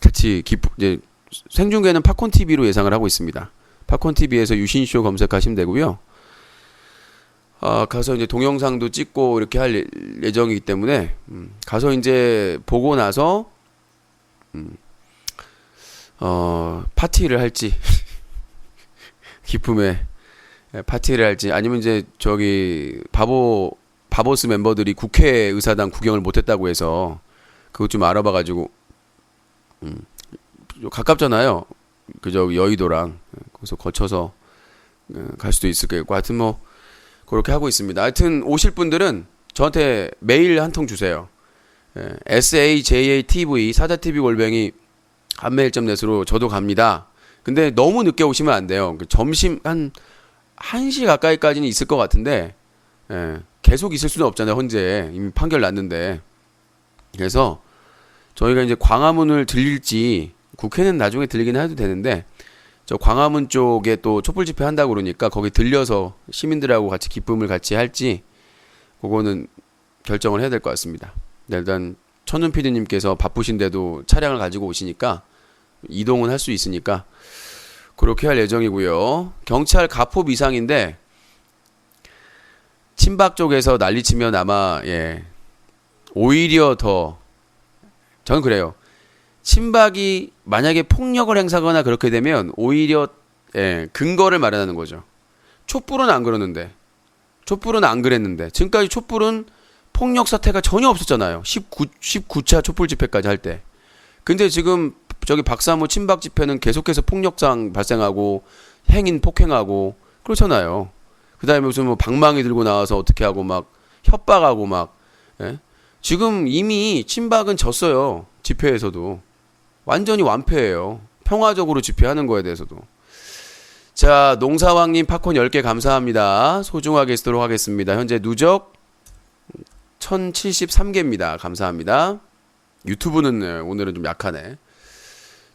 같이 이제 생중계는 팝콘 TV로 예상을 하고 있습니다. 팝콘 TV에서 유신쇼 검색하시면 되고요. 가서 이제 동영상도 찍고 이렇게 할 예정이기 때문에 가서 이제 보고 나서 파티를 할지 기쁨의 파티를 할지 아니면 이제 저기 바보스 멤버들이 국회의사당 구경을 못했다고 해서 그것 좀 알아봐가지고 가깝잖아요. 그저 여의도랑 거기서 거쳐서 갈 수도 있을 거고 하여튼 뭐 그렇게 하고 있습니다. 하여튼 오실 분들은 저한테 메일 한 통 주세요. sajatv 사자TV 한매 1.4수로 저도 갑니다. 근데 너무 늦게 오시면 안 돼요. 점심 한 1시 가까이까지는 있을 것 같은데, 예, 계속 있을 수는 없잖아요. 현재 이미 판결 났는데. 그래서 저희가 이제 광화문을 들릴지, 국회는 나중에 들리긴 해도 되는데, 저 광화문 쪽에 또 촛불 집회 한다고 그러니까 거기 들려서 시민들하고 같이 기쁨을 같이 할지, 그거는 결정을 해야 될 것 같습니다. 네, 일단 천훈 PD님께서 바쁘신데도 차량을 가지고 오시니까 이동은 할 수 있으니까 그렇게 할 예정이고요. 경찰 가포 미상인데 친박 쪽에서 난리치면 아마 오히려 더 저는 그래요. 친박이 만약에 폭력을 행사하거나 그렇게 되면 오히려 근거를 마련하는 거죠. 촛불은 안 그러는데, 촛불은 안 그랬는데 지금까지 촛불은 폭력 사태가 전혀 없었잖아요. 19차 촛불 집회까지 할 때. 근데 지금 저기 박사모 친박 집회는 계속해서 폭력상 발생하고 행인 폭행하고 그렇잖아요. 그다음에 무슨 뭐 방망이 들고 나와서 어떻게 하고 막 협박하고 막 지금 이미 친박은 졌어요. 집회에서도 완전히 완패예요. 평화적으로 집회하는 거에 대해서도. 자, 농사왕님 팝콘 10개 감사합니다. 소중하게 쓰도록 하겠습니다. 현재 누적 1073개입니다. 감사합니다. 유튜브는 오늘은 좀 약하네.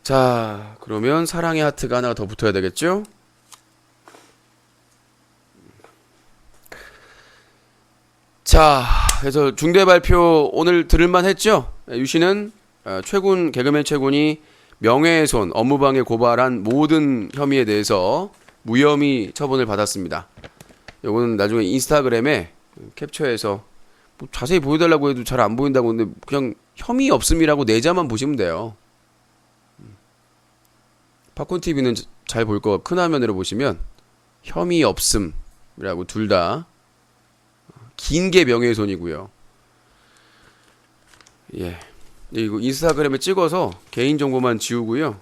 자, 그러면 사랑의 하트가 하나 더 붙어야 되겠죠? 자, 그래서 중대 발표 오늘 들을만 했죠? 유씨는 개그맨 최군이 명예훼손, 업무방해 고발한 모든 혐의에 대해서 무혐의 처분을 받았습니다. 요거는 나중에 인스타그램에 캡처해서 뭐 자세히 보여달라고 해도 잘 안 보인다고 근데 그냥 혐의 없음이라고 내자만 보시면 돼요. 팝콘TV는 잘 보일 거 큰 화면으로 보시면 혐의 없음이라고 둘 다 긴 게 명예훼손이고요. 예, 이거 인스타그램에 찍어서 개인정보만 지우고요.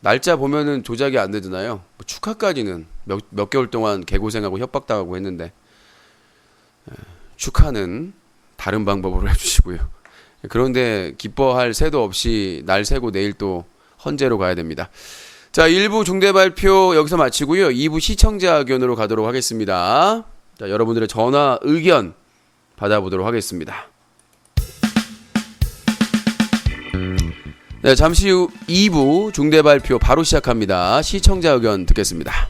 날짜 보면은 조작이 안 되잖아요. 뭐 축하까지는 몇 개월 동안 개고생하고 협박당하고 했는데 축하는 다른 방법으로 해주시고요. 그런데 기뻐할 새도 없이 날 새고 내일 또 헌재로 가야 됩니다. 자, 1부 중대 발표 여기서 마치고요. 2부 시청자 의견으로 가도록 하겠습니다. 자, 여러분들의 전화 의견 받아보도록 하겠습니다. 네, 잠시 후 2부 중대 발표 바로 시작합니다. 시청자 의견 듣겠습니다.